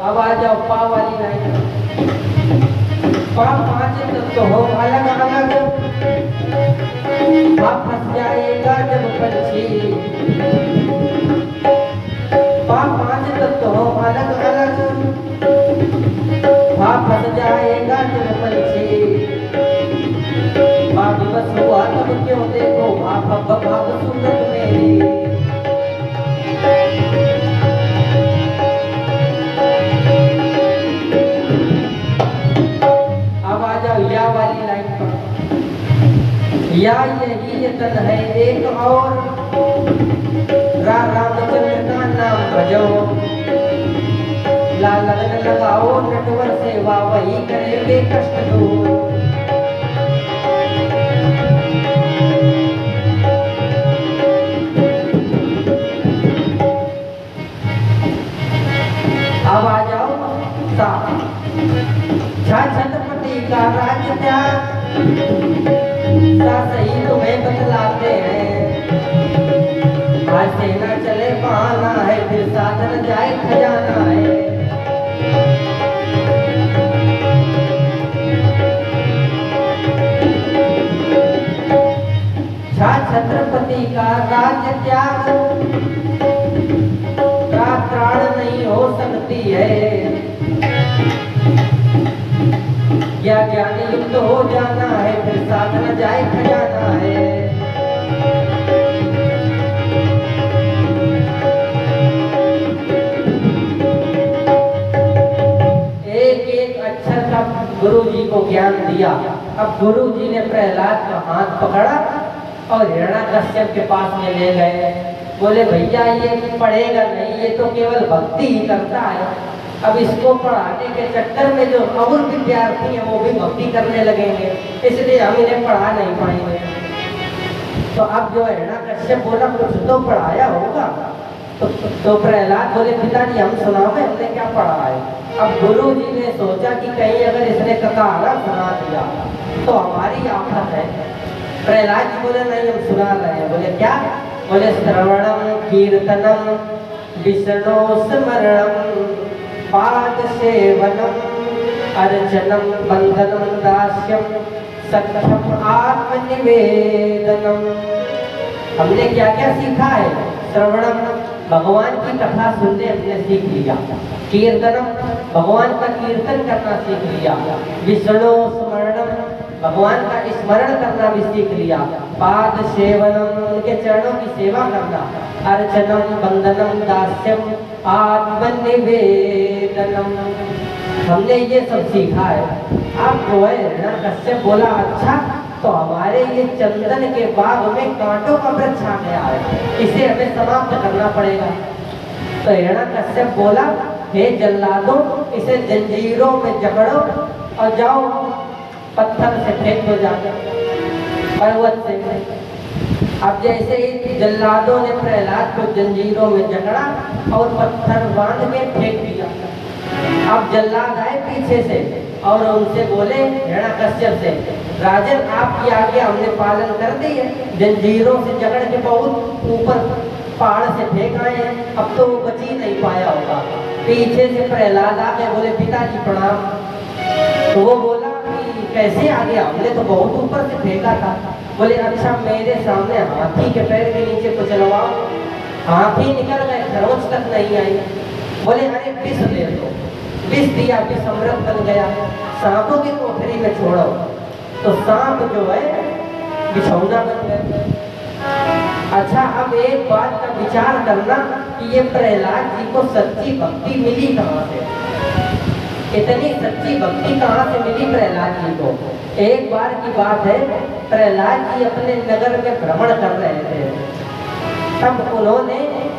अब आ जाओ पा वाली लाइन। पा पांच तत्व हो अलग अलग, पा फंस जाएगा जब पंछी। पा पांच तत्व हो अलग अलग, फंस जाएगा जब पंछी। बाप बस हुआ तब क्यों देखो बाप बाप सूरत मेरी। अब आ जाओ या वाली लाइन पर। या यही यतन है एक और, रामचंद्र का नाम भजो। ला लगन लगाओ नटवर सेवा, वही करेंगे कष्ट दूर। अब आ जाओ सा। छत्रपति का राज त्याग, सा सही तुम्हें बतलाते हैं। आज सेना चले पाना है, फिर साधन जाए खजाना है। छत्रपति का राज्य त्याग, त्राण नहीं हो सकती है। या ज्ञानी युक्त हो जाना है, फिर साधन जाए खजाना है। एक एक अक्षर का गुरु जी को ज्ञान दिया। अब गुरु जी ने प्रहलाद का हाथ पकड़ा और हिरण्याकश्यप के पास में ले गए। बोले भैया ये पढ़ेगा नहीं, ये तो केवल भक्ति ही करता है। अब इसको पढ़ाने के चक्कर में जो और विद्यार्थी हैं वो भी भक्ति करने लगेंगे, इसलिए हम इन्हें पढ़ा नहीं पाएंगे। तो अब जो हिरण्याकश्यप बोला कुछ तो पढ़ाया होगा। तो प्रहलाद बोले पिताजी हम सुनावे, हमने क्या पढ़ा है। अब गुरु जी ने सोचा कि कहीं अगर इसने ककारा सुना दिया तो हमारी आफत है। प्रहलाद जी बोले नहीं हम सुना रहे हैं। बोले क्या। बोले श्रवणम कीर्तनम विष्णु स्मरणम पाद सेवनम अर्चनम बंधनम दास्यम सख्यम आत्मनिवेदनम। हमने क्या क्या सीखा है? श्रवणम, भगवान की कथा सुनने हमने सीख लिया। कीर्तनम, भगवान का कीर्तन करना सीख लिया। विष्णु स्मरणम, भगवान का स्मरण करना भी सीख लिया। पाद सेवनम, उनके चरणों की सेवा करना। अर्चनम, वंदनम, दास्यम, आत्मनिवेदनम, हमने ये सब सीखा है। अब जो है हिरण्यकश्यप बोला, अच्छा तो हमारे ये चंदन के बाग में कांटों का वृक्ष आ गया है, इसे हमें समाप्त करना पड़ेगा। तो हिरण्यकश्यप बोला, हे जल्लादों, इसे जंजीरों में जकड़ो और जाओ पत्थर से फेंक दो जाकर पर्वत से। अब जैसे ही जल्लादों ने प्रहलाद को जंजीरों में जकड़ा और पत्थर बांध के फेंक दिया। अब जल्लाद आए पीछे से और उनसे बोले हिरण्यकश्यप से, राजन आपकी आज्ञा हमने पालन कर दी है, जंजीरों से जकड़ के बहुत ऊपर पहाड़ से फेंक आए हैं, अब तो वो बच ही नहीं पाया होगा। पीछे से प्रहलाद आ गए, बोले पिताजी प्रणाम। तो वो बोला कि कैसे आ गया, हमने तो बहुत ऊपर से फेंका था। बोले अच्छा मेरे सामने हाथी के पैर के नीचे को चलवाओ। हाथी निकल गए, खरोच तक नहीं आई। बोले अरे विष दे दो, विष दिया, विष अमृत बन गया। सांपों की कोठरी में छोड़ो, तो सांप जो है बिछौना बन गया। अच्छा अब एक बात का विचार करना कि ये प्रहलाद जी को सच्ची भक्ति मिली कहाँ से? इतनी सच्ची भक्ति कहाँ से मिली प्रहलाद जी को? एक बार की बात है, प्रहलाद जी अपने नगर में भ्रमण कर रहे थे। तब उन्होंने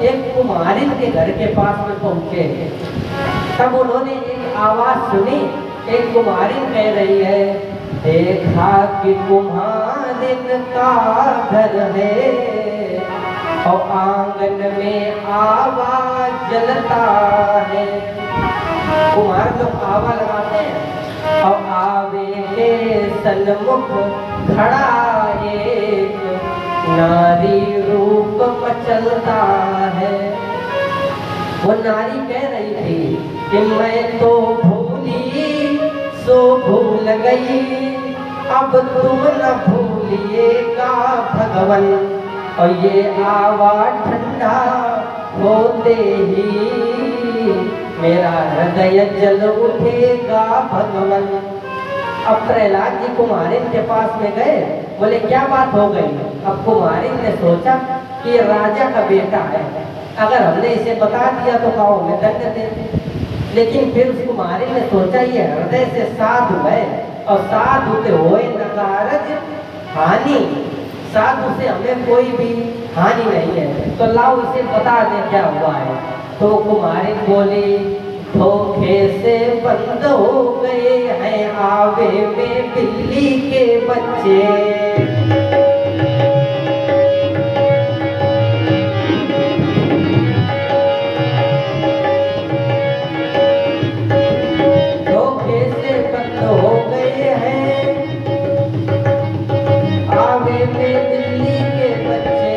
एक कुम्हारिन के घर के पास में पहुंचे। तब उन्होंने एक आवाज सुनी, एक कुम्हारिन कह रही है, देखा कि कुम्हारिन का घर है और आंगन में आवाज जलता है। कुम्हार लोग आवा लगाते हैं और आवे के सन्मुख खड़ा एक नारी रूप मचलता है। वो नारी कह रही थी कि मैं तो भूली सो भूल गई, अब तुम न भूलिएगा भगवन, और ये आवाज ठंडा होते ही मेरा हृदय जल उठेगा भगवन। अब प्रहलाद जी कुम्हारिन के पास में गए, बोले क्या बात हो गई? अब कुम्हारिन ने सोचा कि राजा का बेटा है, अगर हमने इसे बता दिया तो गाँव में दंड दे। लेकिन फिर उस कुम्हारिन ने सोचा ये हृदय से साधु है और साधु के होए न कारज हानि, साधु से हमें कोई भी हानि नहीं है, तो लाओ इसे बता दे क्या हुआ है। तो कुम्हारिन बोली, धोखे से बंद हो गए हैं आवे में बिल्ली के बच्चे। धोखे से बंद हो गए हैं आवे में बिल्ली के बच्चे।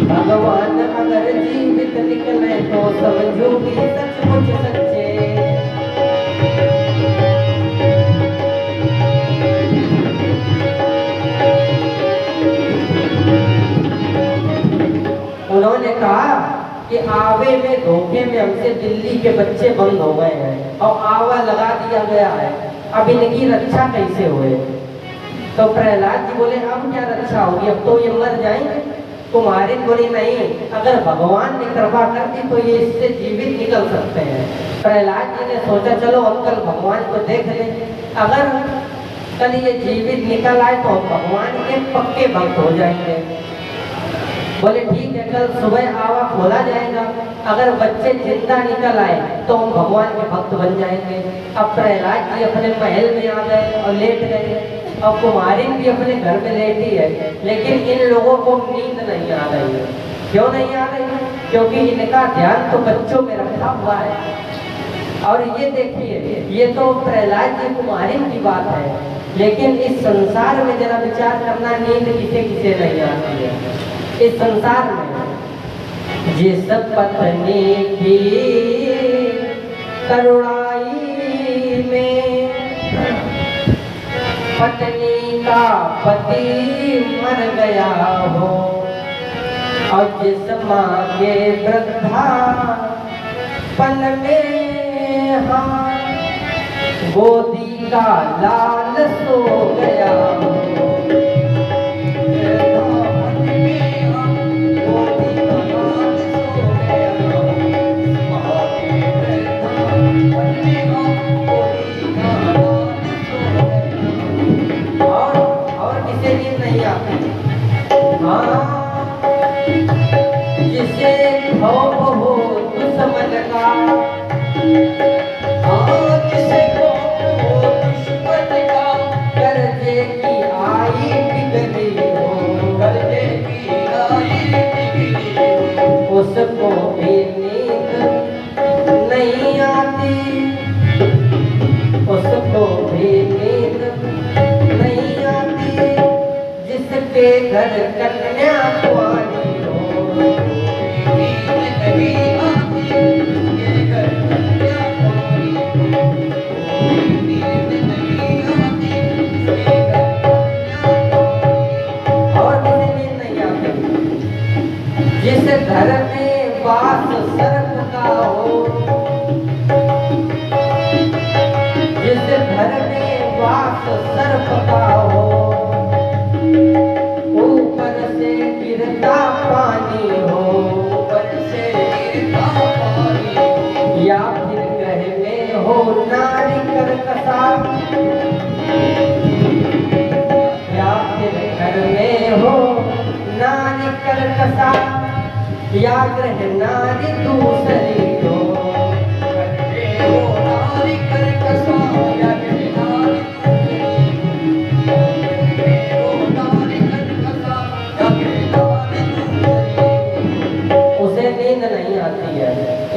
भगवान अगर जीवित निकले तो समझोगी सचमुच सच्चे। उन्होंने कहा कि आवे में धोखे में हमसे दिल्ली के बच्चे बंद हो गए हैं और आवा लगा दिया गया है, अब इनकी रक्षा कैसे हुए? तो प्रहलाद जी बोले अब क्या रक्षा होगी, अब तो ये मर जाएंगे। कुम्हारिन बोली नहीं, अगर भगवान ने कृपा कर दी तो ये इससे जीवित निकल सकते हैं। प्रहलाद जी ने सोचा चलो हम कल भगवान को देख लें, अगर कल ये जीवित निकल आए तो हम भगवान के पक्के भक्त हो जाएंगे। बोले ठीक है, कल सुबह आवा खोला जाएगा, अगर बच्चे जिंदा निकल आए तो हम भगवान के भक्त बन जाएंगे। अब प्रहलाद जी अपने महल में आ गए और लेट गए, और कुम्हारिन भी अपने घर में लेटी है, लेकिन इन लोगों को नींद नहीं आ रही है। क्यों नहीं आ रही? क्योंकि इनका ध्यान तो बच्चों में रखा हुआ है। और ये देखिए, ये तो प्रहलाद जी कुम्हारिन की बात है, लेकिन इस संसार में जरा विचार करना, नींद किसे किसे नहीं आती है इस संसार में। जिस पत्नी की करुणाई में पत्नी का पति मर गया हो और जिस माँ के वृद्धा पन में हाँ गोदी का लाल सो गया हो। जिसे खौफ हो दुश्मन का जिसे खौफ हो दुश्मन का कर्जे की आई बिगड़ी हो कर्जे की आई बिगड़ी हो उसको भी नींद नहीं आती उसको भी नींद नहीं आती जिसके घर कन्या कुंवारी जिस घर में वास सर्प का हो जिस घर में वास सर्प का हो ऊपर से गिरता पानी हो ऊपर से गिरता पानी या फिर ग्रह में हो नारी कर्कशा या फिर घर में हो नारी कर्कशा या ग्रह नारी दूसरी हो नारी कर्कशा या ग्रह नारी उसे नींद नहीं आती है।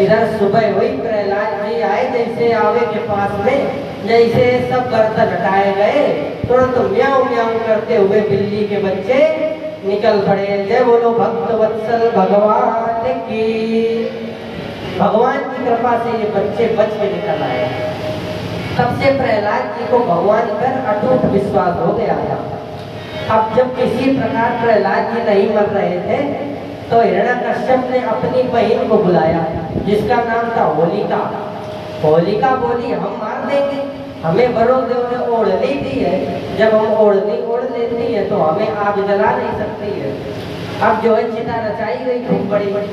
इधर सुबह हुई प्रहलाद जी आए जैसे आवे के पास में जैसे सब बर्तन हटाए गए तुरंत म्याऊं म्याऊं करते हुए बिल्ली के बच्चे निकल पड़े। जय बोलो भक्त वत्सल भगवान की। भगवान की कृपा से ये बच्चे बच के निकल आए। तब से प्रहलाद जी को भगवान पर अटूट विश्वास हो गया था। अब जब किसी प्रकार प्रहलाद जी नहीं मर रहे थे तो हिरण्यकश्यप ने अपनी बहन को बुलाया जिसका नाम था होलिका। होलिका बोली हम मार देंगे, हमें वरुणदेव ने ओढ़नी दी है, जब हम ओढ़नी ओढ़ लेती है तो हमें आग जला नहीं सकती है। अब जो है चिता रचाई गई खूब बड़ी बड़ी।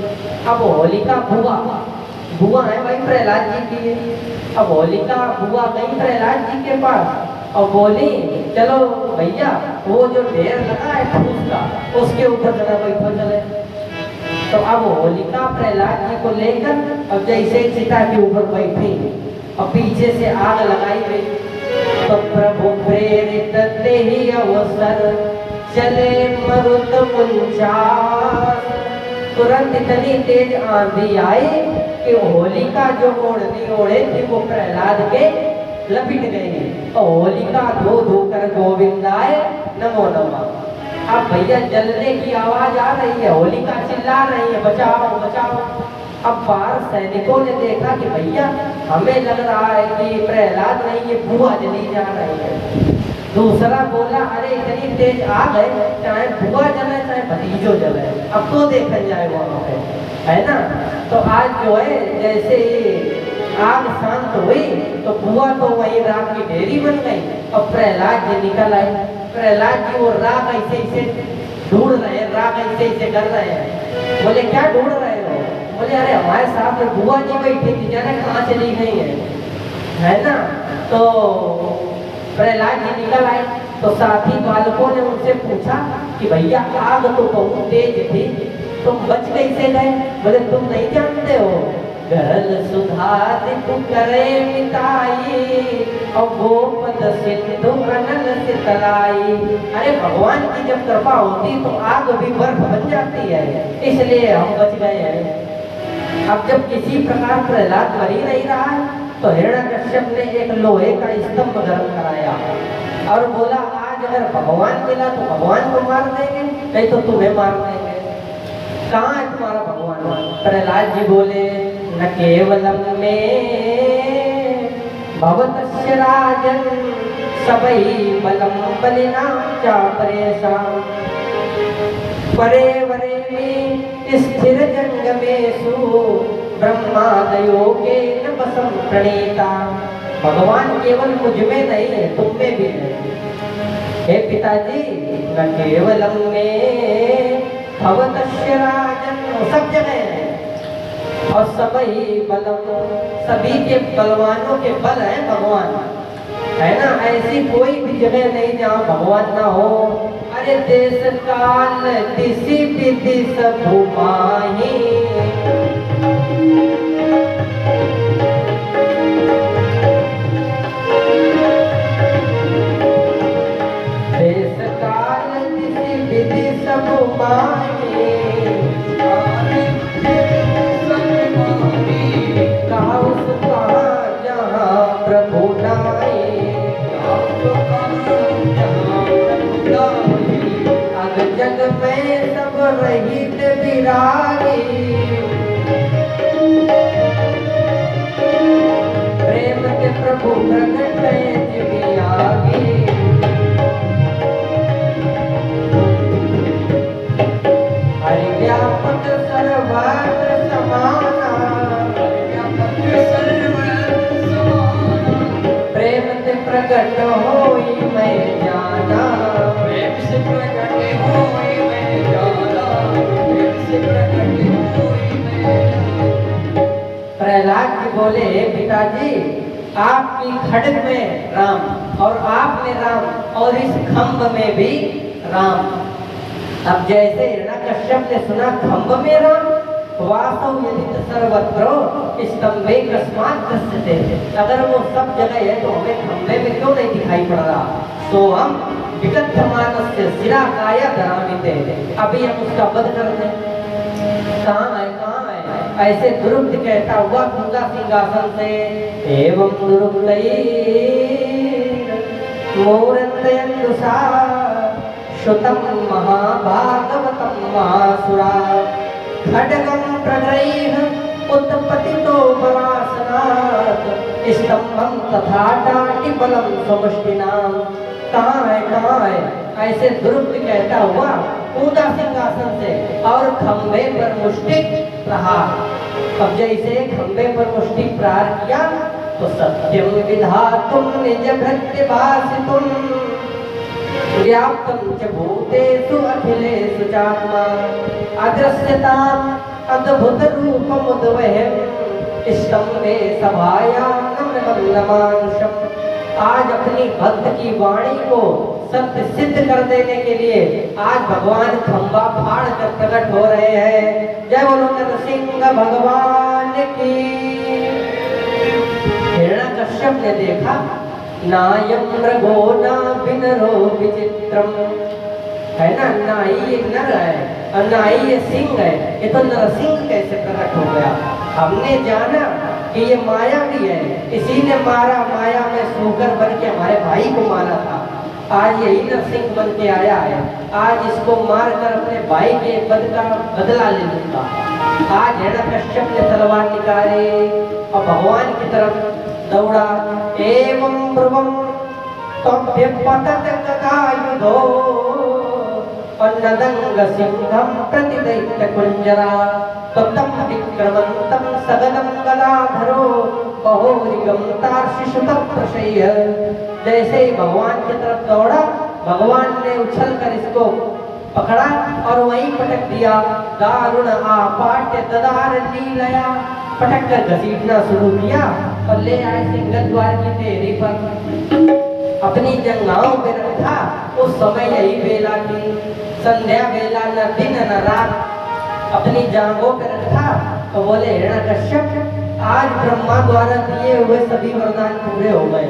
अब होलिका बुआ है भाई प्रहलाद जी की। अब होलिका बुआ गई प्रहलाद जी के पास और बोली चलो भैया वो जो ढेर लगा है फूस का उसके ऊपर जरा बैठो चले। तो अब होलिका प्रहलाद जी को लेकर अब जैसे चिता के ऊपर बैठी और पीछे से आग लगाई गई तो प्रभु प्रेरित ते ही अवसर चले मरुत मुंचास। तुरंत इतनी तेज आंधी आई कि होलिका जो ओढ़नी ओढ़े थी वो प्रहलाद के लपिट गई और होलिका धो धो कर गोविंदाय नमो नमः। अब भैया जलने की आवाज आ रही है, होलिका चिल्ला रही है बचाओ बचाओ। अब बाहर सैनिकों ने देखा कि भैया हमें लग रहा है कि प्रहलाद नहीं ये बुआ जली जा रही है। दूसरा बोला अरे इतनी तेज आग है चाहे बुआ जले चाहे भतीजो जले, अब तो देखा जाए वहां पे है ना। तो आज जो है जैसे आग शांत हुई तो बुआ तो वही राख की ढेरी बन गई और प्रहलाद जी निकल आए। प्रहलाद जी वो राख ऐसे ऐसे ढूंढ रहे हैं, राख ऐसे ऐसे कर रहे हैं। बोले क्या ढूंढ रहे हो? बोले अरे हमारे साथ में बुआ जी बैठी थी जाने कहाँ चली गई है ना। तो प्रहलाद जी निकल आए तो साथी बालकों ने उनसे पूछा कि भैया आग तो बहुत तेज थी तुम बच कैसे गए? बोले तुम नहीं जानते हो गरल सुधार करे मिताई और गोपद सिंधु अनल से तलाई। अरे भगवान की जब कृपा होती तो आग भी बर्फ बन जाती है, इसलिए हम बच गए हैं। अब जब किसी प्रकार प्रहलाद मर ही नहीं रहा तो हिरण्यकश्यप ने एक लोहे का स्तंभ गर्म कराया और बोला आज अगर भगवान मिला तो भगवान को मार देंगे नहीं तो तुम्हें मार देंगे। कहाँ है तुम्हारा भगवान? प्रहलाद जी बोले न केवलम में भवतस्य राजन् सबै बलं बलिना चापरेषां परे वरे में स्थिर जंगमेषु ब्रह्मादयो के न बसं प्रणीता। भगवान केवल मुझ में नहीं है, तुम में भी है। हे पिताजी, न केवलम में भवतस्य राजन्, सब जगह है। और सभी बलम, सभी के बलवानों के बल है भगवान, है ना। ऐसी कोई भी जगह नहीं जहाँ भगवान ना हो। अरे देश काल दिशि विधि सब माही, देश काल दिशि विधि सब माही, कहा उसका जहाँ प्रभु नाई, अग जग में सब रहित विरागी, प्रेम के प्रभु प्रकट जिवियागी। हरि व्यापक सर्वत्र समाना, प्रेम से प्रकट होई मैं जाना, प्रेम से प्रकट होई मैं जाना, प्रेम से प्रकट होई मैं जाना। प्रहलाद जी बोले, पिताजी आपकी खड्ग में राम और आप में राम और इस खंभ में भी राम। अब जैसे हिरण्यकश्यप ने सुना खंभ में राम, वास्तव यदि सर्वत्र स्तंभे कस्मात् दृश्यते, अगर वो सब जगह है तो हमें खंभे में क्यों नहीं दिखाई पड़ रहा। तो हम विकथमानस्य शिरा काया धरामिते, अभी हम उसका वध करते हैं। कहाँ है, कहाँ है? ऐसे दुरुक्त कहता हुआ गंगा सिंहासन से, एवं दुरुक्तैः मोरन्दयन्दुषा श्रुतं महाभागवतं महासुरा, खड्गं प्रगृह्य उत्पतितो बलासनात्, स्तंभं तथा टाटिबलं स्वमुष्टिनां। कहाँ है, कहाँ है? ऐसे दुरुक्त कहता हुआ कूदा सिंहासन से और खंभे पर मुष्टिक प्रहार। अब जैसे खंभे पर मुष्टिक प्रहार किया तो सत्यम विधातुम निज भृत्य भासितुम, व्याप्तं च भूतेषु अखिलेषु चात्मा, अदृश्यताम् अद्भुत रूपमुद्वहन्, स्तंभे सभायां नम्रमन्दमानुषम्। आज अपनी भक्त की वाणी को सत्य सिद्ध कर देने के लिए आज भगवान खंभा फाड़ कर प्रकट हो रहे हैं। जय बोलो नरसिंह भगवान की। हिरण्यकश्यप ने देखा, नायं मृगो न विनरो विचित्रम, है ना, नाई एक नर है और नाई ये सिंह है, ये तो नरसिंह कैसे प्रकट हो गया। हमने जाना कि ये माया भी है, इसी ने मारा, माया में सूकर बन के हमारे भाई को मारा था। आज यही नरसिंह बन के आया है, आज इसको मार कर अपने भाई के पद का बदला ले लूंगा। आज हिरण्यकश्यप ने तलवार निकाली और भगवान की तरफ दौड़ा। एवं ब्रुवं तव्यपतत गदायुधो अन्नदंग सिंहं प्रति दैत्य कुंजरा, तम विक्रमंतं सगदं गदाधरो बहोरिगं तार्षिषुत प्रशय्य। जैसे ही भगवान की तरफ दौड़ा, भगवान ने उछलकर इसको पकड़ा और वहीं पटक दिया। दारुण आपाट्य ददार लीलया, पटक कर घसीटना शुरू किया और ले आए सिंहद्वार की देहरी पर। अपनी जंघाओं पे रखा। उस समय यही बेला की, संध्या बेला, न दिन न रात, अपनी जांघों पे रखा तो बोले, हिरण्यकश्यप आज ब्रह्मा द्वारा दिए हुए सभी वरदान पूरे हो गए।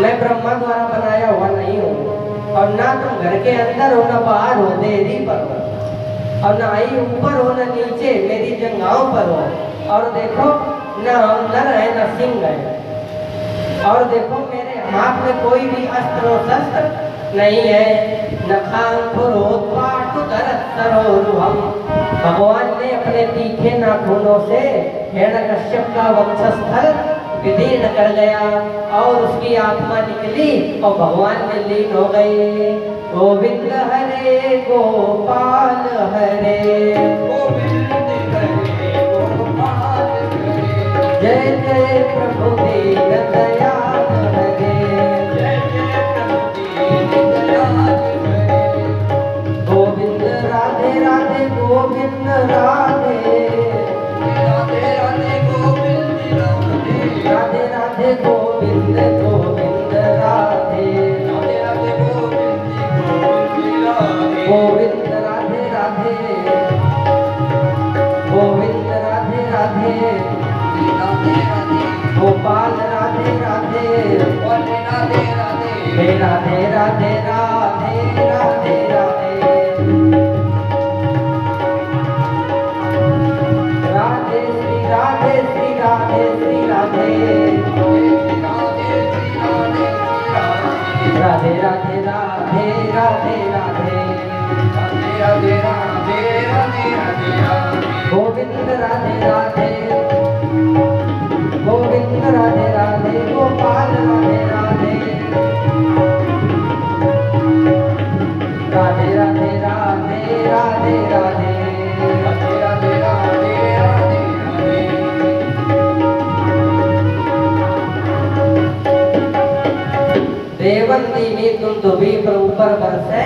मैं ब्रह्मा द्वारा बनाया हुआ नहीं हूँ और ना तुम घर के अंदर हो, ना बाहर हो, देहरी पर हो, और ना ही ऊपर हो न नीचे, मेरी जंघाओं पर हो। और देखो न हम नर है न सिंह है, और देखो मेरे हाथ में कोई भी अस्त्र और शस्त्र नहीं है। भगवान ने अपने तीखे नाखूनों से हिरण्यकश्यप का वक्षस्थल विदीर्ण कर गया और उसकी आत्मा निकली और भगवान में लीन हो गई। गोविंद हरे गोपाल हरे, गोविंद हरे गोपाल हरे, जय जय प्रभु दीन दयाल हरे, जय जय प्रभु दीन दयाल हरे। गोविंद राधे राधे गोविंद राधे, राधे राधे गोविंद राधे, राधे राधे गोविंद गोविंद राधे, राधे राधे गोविंद गोविंद राधे, गोविंद राधे राधे, गोविंद राधे राधे, राधे राधे गोपाल राधे राधे, बोले राधे राधे, हे राधे राधे राधे राधे राधे, राधे श्री राधे श्री राधे श्री राधे, राधे श्री राधे श्री राधे राधे, राधे राधे राधे राधे, राधे राधे राधे राधे राधे, गोविंद राधे राधे, गोविंद राधे राधे, गोपाल राधे राधे, राधे राधे राधे राधे राधे, राधे राधे राधे राधे राधे। देवंदिनी दुंदुभी पर ऊपर बरसे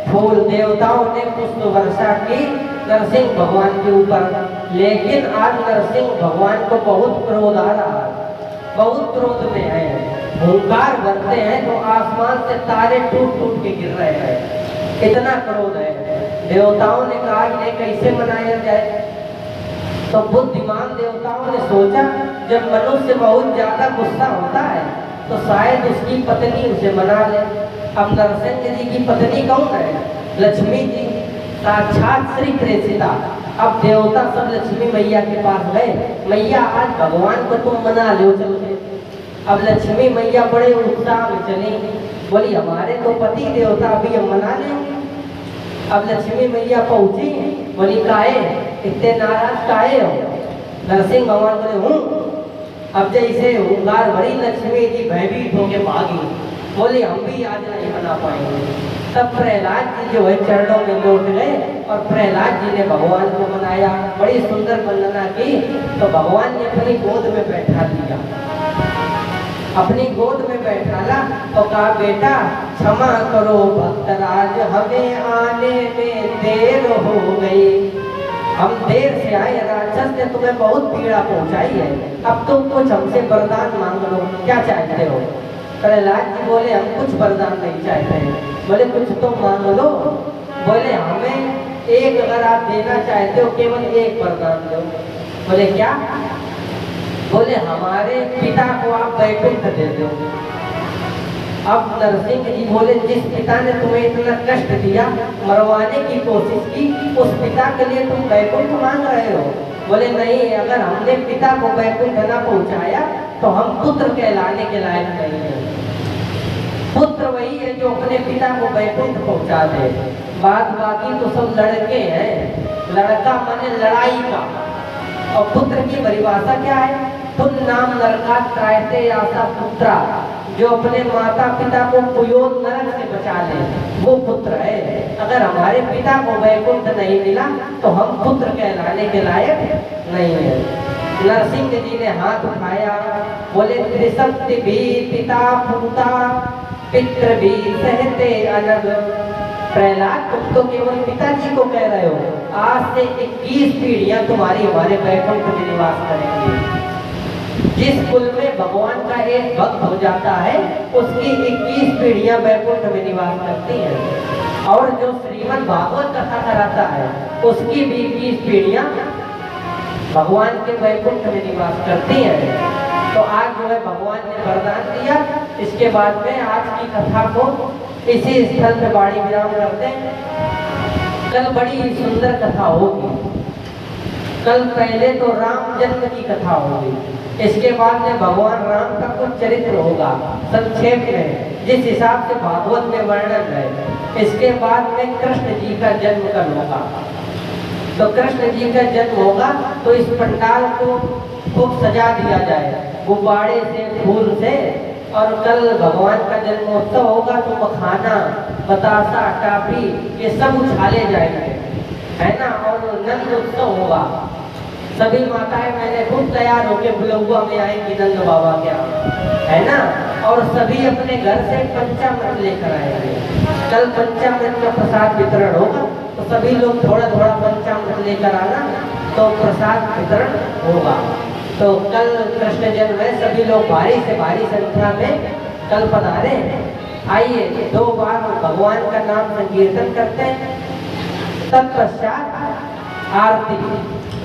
फूल, देवताओं ने पुष्प वर्षा की नरसिंह भगवान के ऊपर। लेकिन आज नरसिंह भगवान को बहुत क्रोध आ रहा है, बहुत क्रोध में है। हुंकार भरते हैं तो आसमान से तारे टूट टूट के गिर रहे हैं, इतना क्रोध है। देवताओं ने कहा इन्हें कैसे मनाया जाए, तो बुद्धिमान देवताओं ने सोचा जब मनुष्य बहुत ज्यादा गुस्सा होता है तो शायद उसकी पत्नी उसे मना ले। अब नरसिंह जी की पत्नी कौन है? लक्ष्मी जी, साक्षात श्री प्रेषिता। अब देवता सब लक्ष्मी मैया के पास गए, मैया आज भगवान को तुम मना लो चल के। अब लक्ष्मी मैया बड़े उत्साह में चली, बोली हमारे तो पति देवता अभी हम मना लेंगे। अब लक्ष्मी मैया पहुंची, बोली काहे इतने नाराज काहे हो? नरसिंह भगवान बोले हूँ। अब जैसे हुंकार भरी लक्ष्मी जी भयभीत होके भागी, बोले हम भी आज नहीं मना पाएंगे। तब प्रहलाद जी जो है चरणों में लौट गए और प्रहलाद जी ने भगवान को मनाया, बड़ी सुंदर वंदना की। तो भगवान ने अपनी गोद में बैठा लिया, अपनी गोद में बैठाला तो कहा बेटा क्षमा करो भक्तराज, हमें आने में देर हो गई। हम देर से आए, राक्षस ने तुम्हें बहुत पीड़ा पहुंचाई है, अब तुम कुछ हमसे वरदान मांग लो, क्या चाहते हो? प्रहलाद जी बोले हम कुछ वरदान नहीं चाहते हैं। बोले कुछ तो मांग लो। बोले हमें एक अगर आप देना चाहते हो केवल एक वरदान दो। बोले क्या? बोले हमारे पिता को आप वैकुंठ दे दो। अब नरसिंह जी बोले जिस पिता ने तुम्हें इतना कष्ट दिया, मरवाने की कोशिश की, उस पिता के लिए तुम वैकुंठ मांग रहे हो? बोले नहीं, अगर हमने पिता को वैकुंठ न पहुंचाया तो हम पुत्र कहलाने के लायक नहीं है। पुत्र वही है जो अपने पिता को वैकुंठ पहुंचा दे। बात बाकी तो सब लड़के हैं, लड़का माने लड़ाई का। और पुत्र की परिभाषा क्या है? पुन नाम नरका त्रायते आशा पुत्रा, जो अपने माता पिता को कुयोग नरक से बचा ले, वो पुत्र है। अगर हमारे पिता को वैकुंठ नहीं मिला तो हम पुत्र कहलाने के लायक नहीं है। नरसिंह जी ने हाथ उठाया, बोले त्रिशक्ति भी पिता पुता पितृ भी सहते अनग। प्रहलाद तुम तो केवल पिताजी को कह रहे हो, आज से 21 पीढ़ियां तुम्हारी हमारे वैकुंठ में निवास करेंगी। जिस कुल में भगवान का एक भक्त हो जाता है उसकी 21 पीढ़ियां वैकुंठ में निवास करती हैं, और जो श्रीमद् भागवत कथा कराता है उसकी भी 21 पीढ़ियां भगवान के वैकुंठ में निवास करती हैं। तो आज जो है भगवान ने वरदान दिया। इसके बाद में आज की कथा को इसी स्थल पे बाड़ी विराम करते हैं। कल बड़ी सुंदर कथा होगी। कल पहले तो राम जन्म की कथा होगी, इसके बाद में भगवान राम का कुछ चरित्र होगा संक्षेप में, जिस हिसाब से भागवत में वर्णन है। इसके बाद में कृष्ण जी का जन्म कल होगा। तो कृष्ण जी का जन्म होगा तो इस पंडाल को खूब सजा दिया जाए गुब्बारे से, फूल से। और कल भगवान का जन्मोत्सव होगा तो मखाना, बतासा, टाफी ये सब उछाले जाएंगे, है ना। और नंद उत्सव होगा। सभी माताएं मैंने खूब तैयार होके बुलौआ में आएंगी नंद बाबा के यहाँ, है ना। और सभी अपने घर से पंचामृत लेकर आएंगे। कल पंचामृत का प्रसाद वितरण होगा तो सभी लोग थोड़ा थोड़ा पंचामृत लेकर आना, तो प्रसाद वितरण होगा। तो कल कृष्ण जन्म है, सभी लोग भारी से भारी संख्या में कल पधारे। आइए 2 बार भगवान का नाम संकीर्तन करते हैं, तत्पश्चात आरती।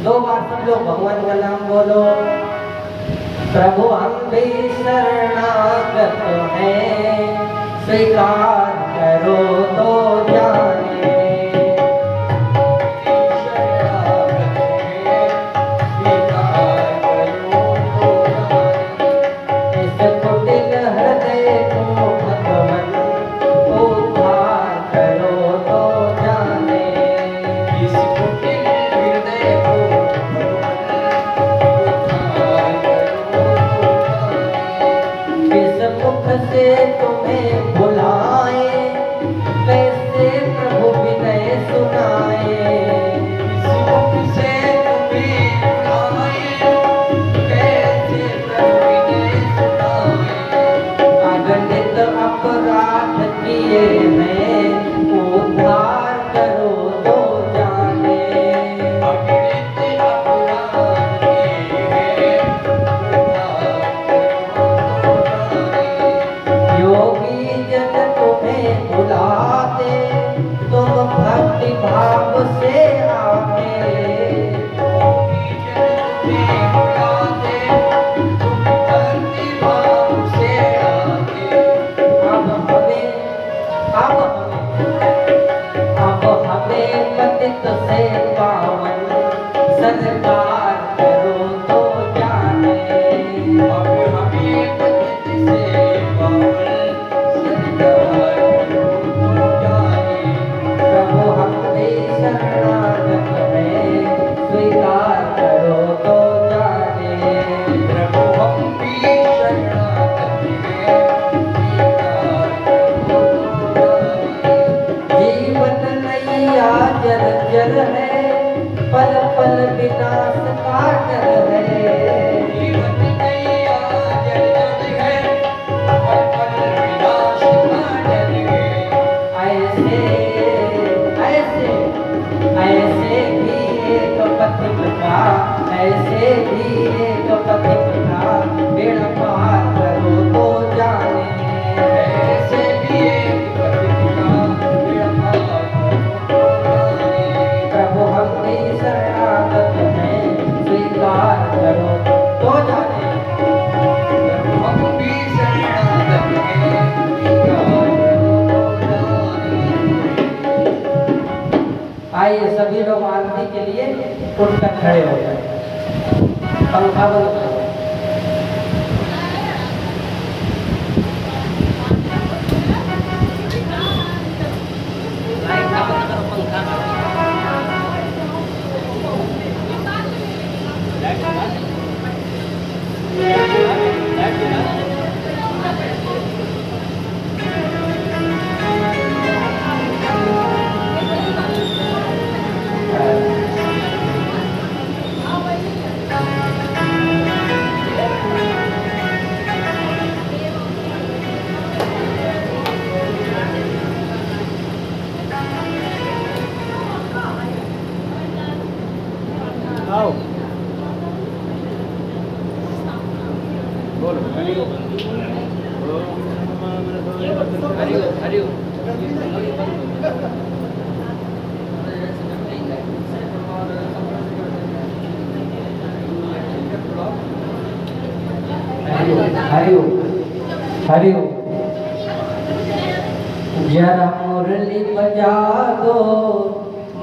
2 बार सब लोग भगवान का नाम बोलो। प्रभु हम भी शरणागत हैं, स्वीकार करो तो जाने। तुम्हें बुलाए कैसे प्रभु विनय सुनाए। से तुम्हें बुलाए कैसे प्रभु विनय सुनाए। अगणित अपराध किए हैं उद्धार करो तो जाने। अगणित अपराध किए हैं योगी जन तुम्हें बुलाते तुम भक्ति भाव से आते। योगी जन तुम्हें बुलाते तुम भक्ति भाव से आते। अब हमें पतित से पावन सरकार करो तो जाने। अब हमें पतित से पावन सरकार करो तो जाने। प्रभु हम भी शरणागत हैं, स्वीकार करो तो जाने। प्रभु हम भी शरणागत हैं, स्वीकार करो तो जाने। जीवन नैया जर्जर है, पल पल विनाश का डर है। जीवन नैया जर्जर है, पल पल विनाश का डर है। ऐसे ऐसे ऐसे भी एक पथिक था, ऐसे भी एक पथिक था, बेड़ा पार करो तो जाने। ऐसे भी एक पथिक था, बेड़ा पार करो तो जाने। प्रभु हम भी शरणागत हैं, स्वीकार करो तो जाने। प्रभु हम भी शरणागत हैं, स्वीकार करो तो जाने। आइए सभी लोग आरती के लिए उठकर खड़े हो जाए। पंखा बंद करो। आओ बोलो हरिओम हरिओम हरिओम। जरा मुरली बजा दो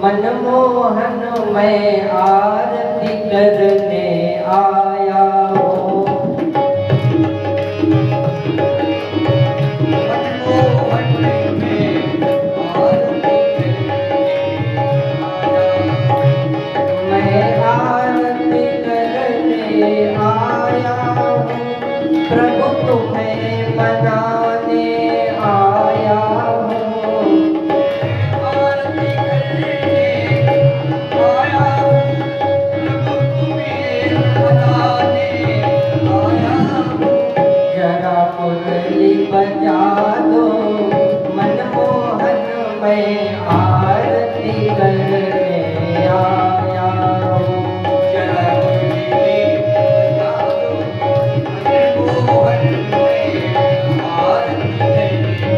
मनमोहन मैं आरती करने आया हूँ। मनमोहन में आरती करने आया। आया हूँ, प्रभु तुम्हें मनाने आया हूँ। आरती करने आया हूँ, प्रभु तुम्हें मनाने आया हूँ। जरा मुरली बजा दो मनमोहन, मैं आरती करने आया हूँ। जरा मुरली बजा दो, मनमोहन में आरती करने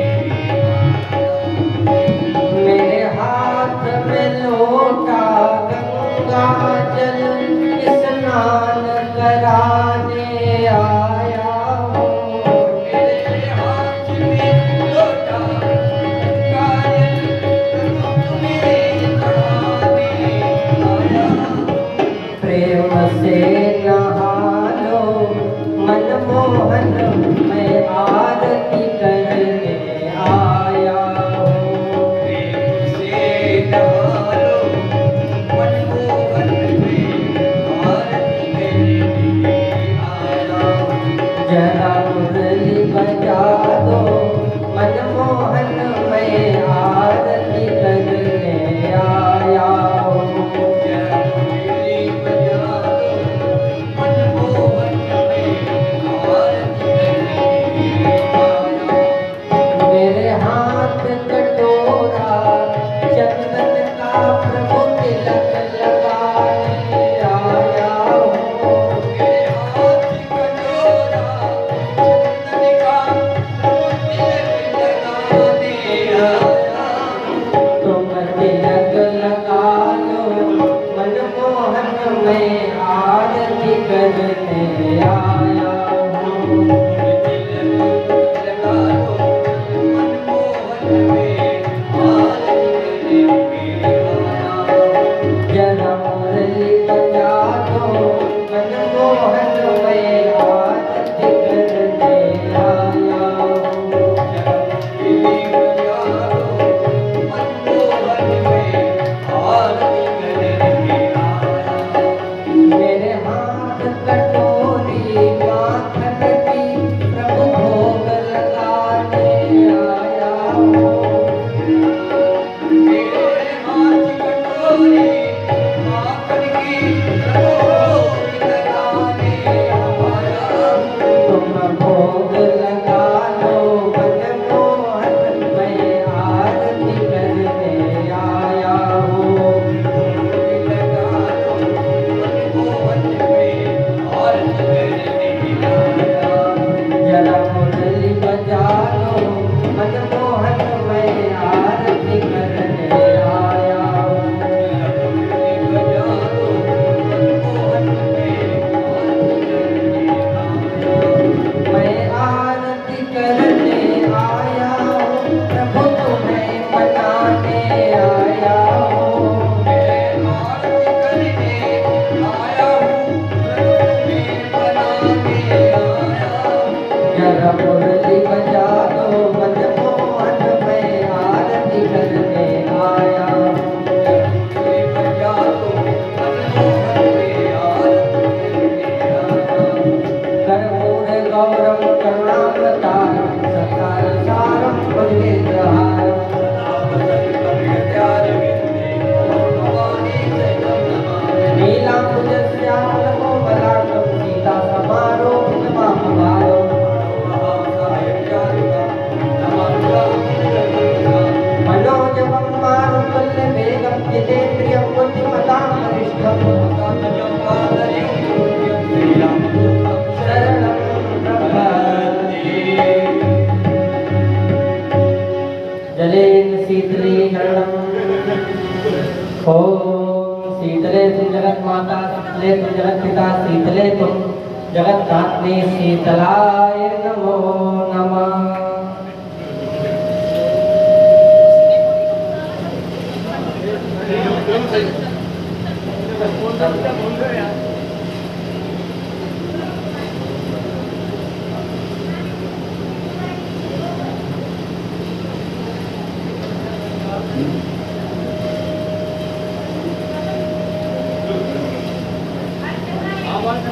मेरे हाथ में लोटा गंगा जल, स्नान कराने आया हूँ। मेरे हाथ में लोटा गंगा जल, प्रभु तुम्हें चढ़ाने आया हूँ। प्रेम से नहा लो मनमोहन, मैं आरती करने आया हूँ। प्रेम से नहा लो, मनमोहन में आरती करने आया हूँ। जरा मुरली बजा दो मनमोहन, मैं आरती करने आया हूँ। जरा मुरली बजा दो, मनमोहन में आरती करने आया हूँ। मेरे हाथ कटोरा चंदन का, प्रभु तिलक लगाने आया हूँ। मेरे हाथ कटोरा चंदन का, प्रभु तिलक लगाने आया हूँ। तुम तिलक लगा लो मनमोहन, मैं आरती करने आया हूँ। तिलक लगा लो, मनमोहन में आरती करने आया हूँ। जरा मुरली बजा दो मनमोहन, मैं आरती करने आया हूँ। जरा मुरली बजा दो, मनमोहन में आरती करने आया हूँ। मेरे हाथ कटोरी माखन की, प्रभु भोग लगाने आया हूँ। मेरे हाथ कटोरी माखन की, प्रभु भोग लगाने आया हूँ। तुम भोग लगा लो मनमोहन, मैं आरती करने आया हूँ। भोग लगा लो, मनमोहन में आरती करने आया हूँ। जरा मुरली बजा लो मनमोहन, मैं आरती करने आया हूँ। मुरली बजा दो, मनमोहन में आरती करने आया हूँ। मैं आरती करने आया हूँ, प्रभु तुम्हें मनाने आया हूँ। मैं आरती करने आया हूँ, प्रभु तुम्हें मनाने आया हूँ। जरा मुरली बजा दो मनमोहन, मैं आरती करने आया हूँ। मुरली बजा दो, मनमोहन में आरती करने आया हूँ। कर्पूर गौरम करुणावतारम, सत्तार सारम भुजगेन्द्रहारम, नीलाम्बुजश्यामलकोमलाङ्गं, सीतासमारोपितमामभागम्, मनोजवं मारुतुल्यवेगं, जितेन्द्रियं बुद्धिमतां वरिष्ठं, शरणं प्रपद्ये। जलेन शीतलीकरणम्। ॐ शीतले तुम जगत माता, शीतले तुम जगत पिता, शीतले तुम जगत धात्री, शीतलाय नमो नमः। आवाज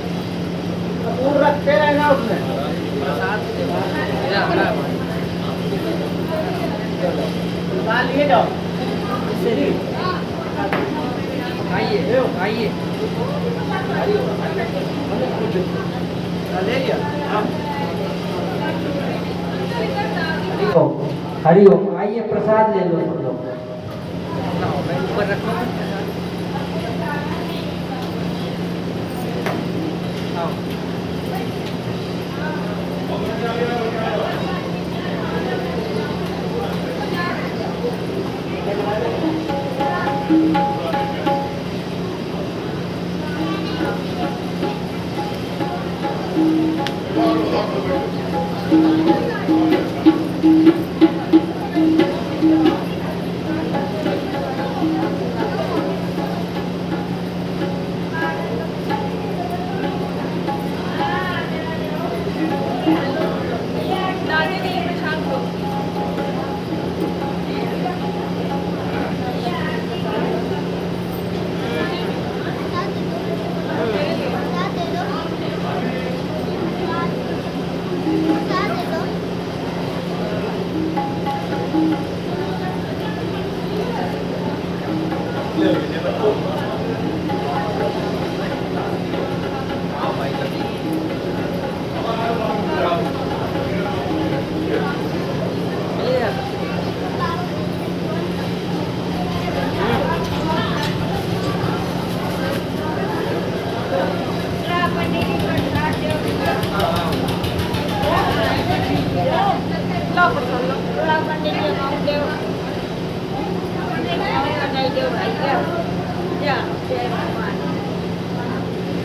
कपूर रखते रहना उसमें। बाल लिए जाओ। आइए आइए ले लिया। हरिओम हरिओम आइए प्रसाद ले लो सब लोग ऊपर रखो आओ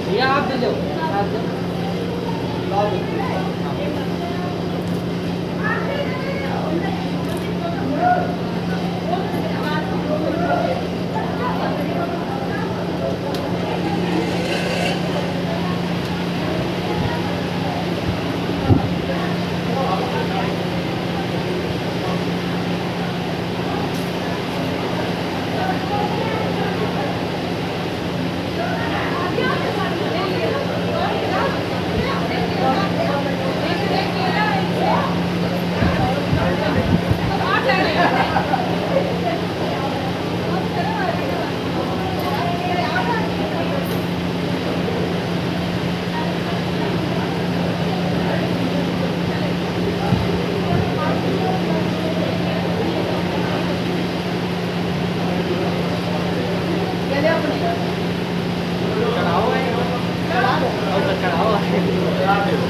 भैया आप दे दो आप दो लाओ चढ़ाओ है चढ़ाओ है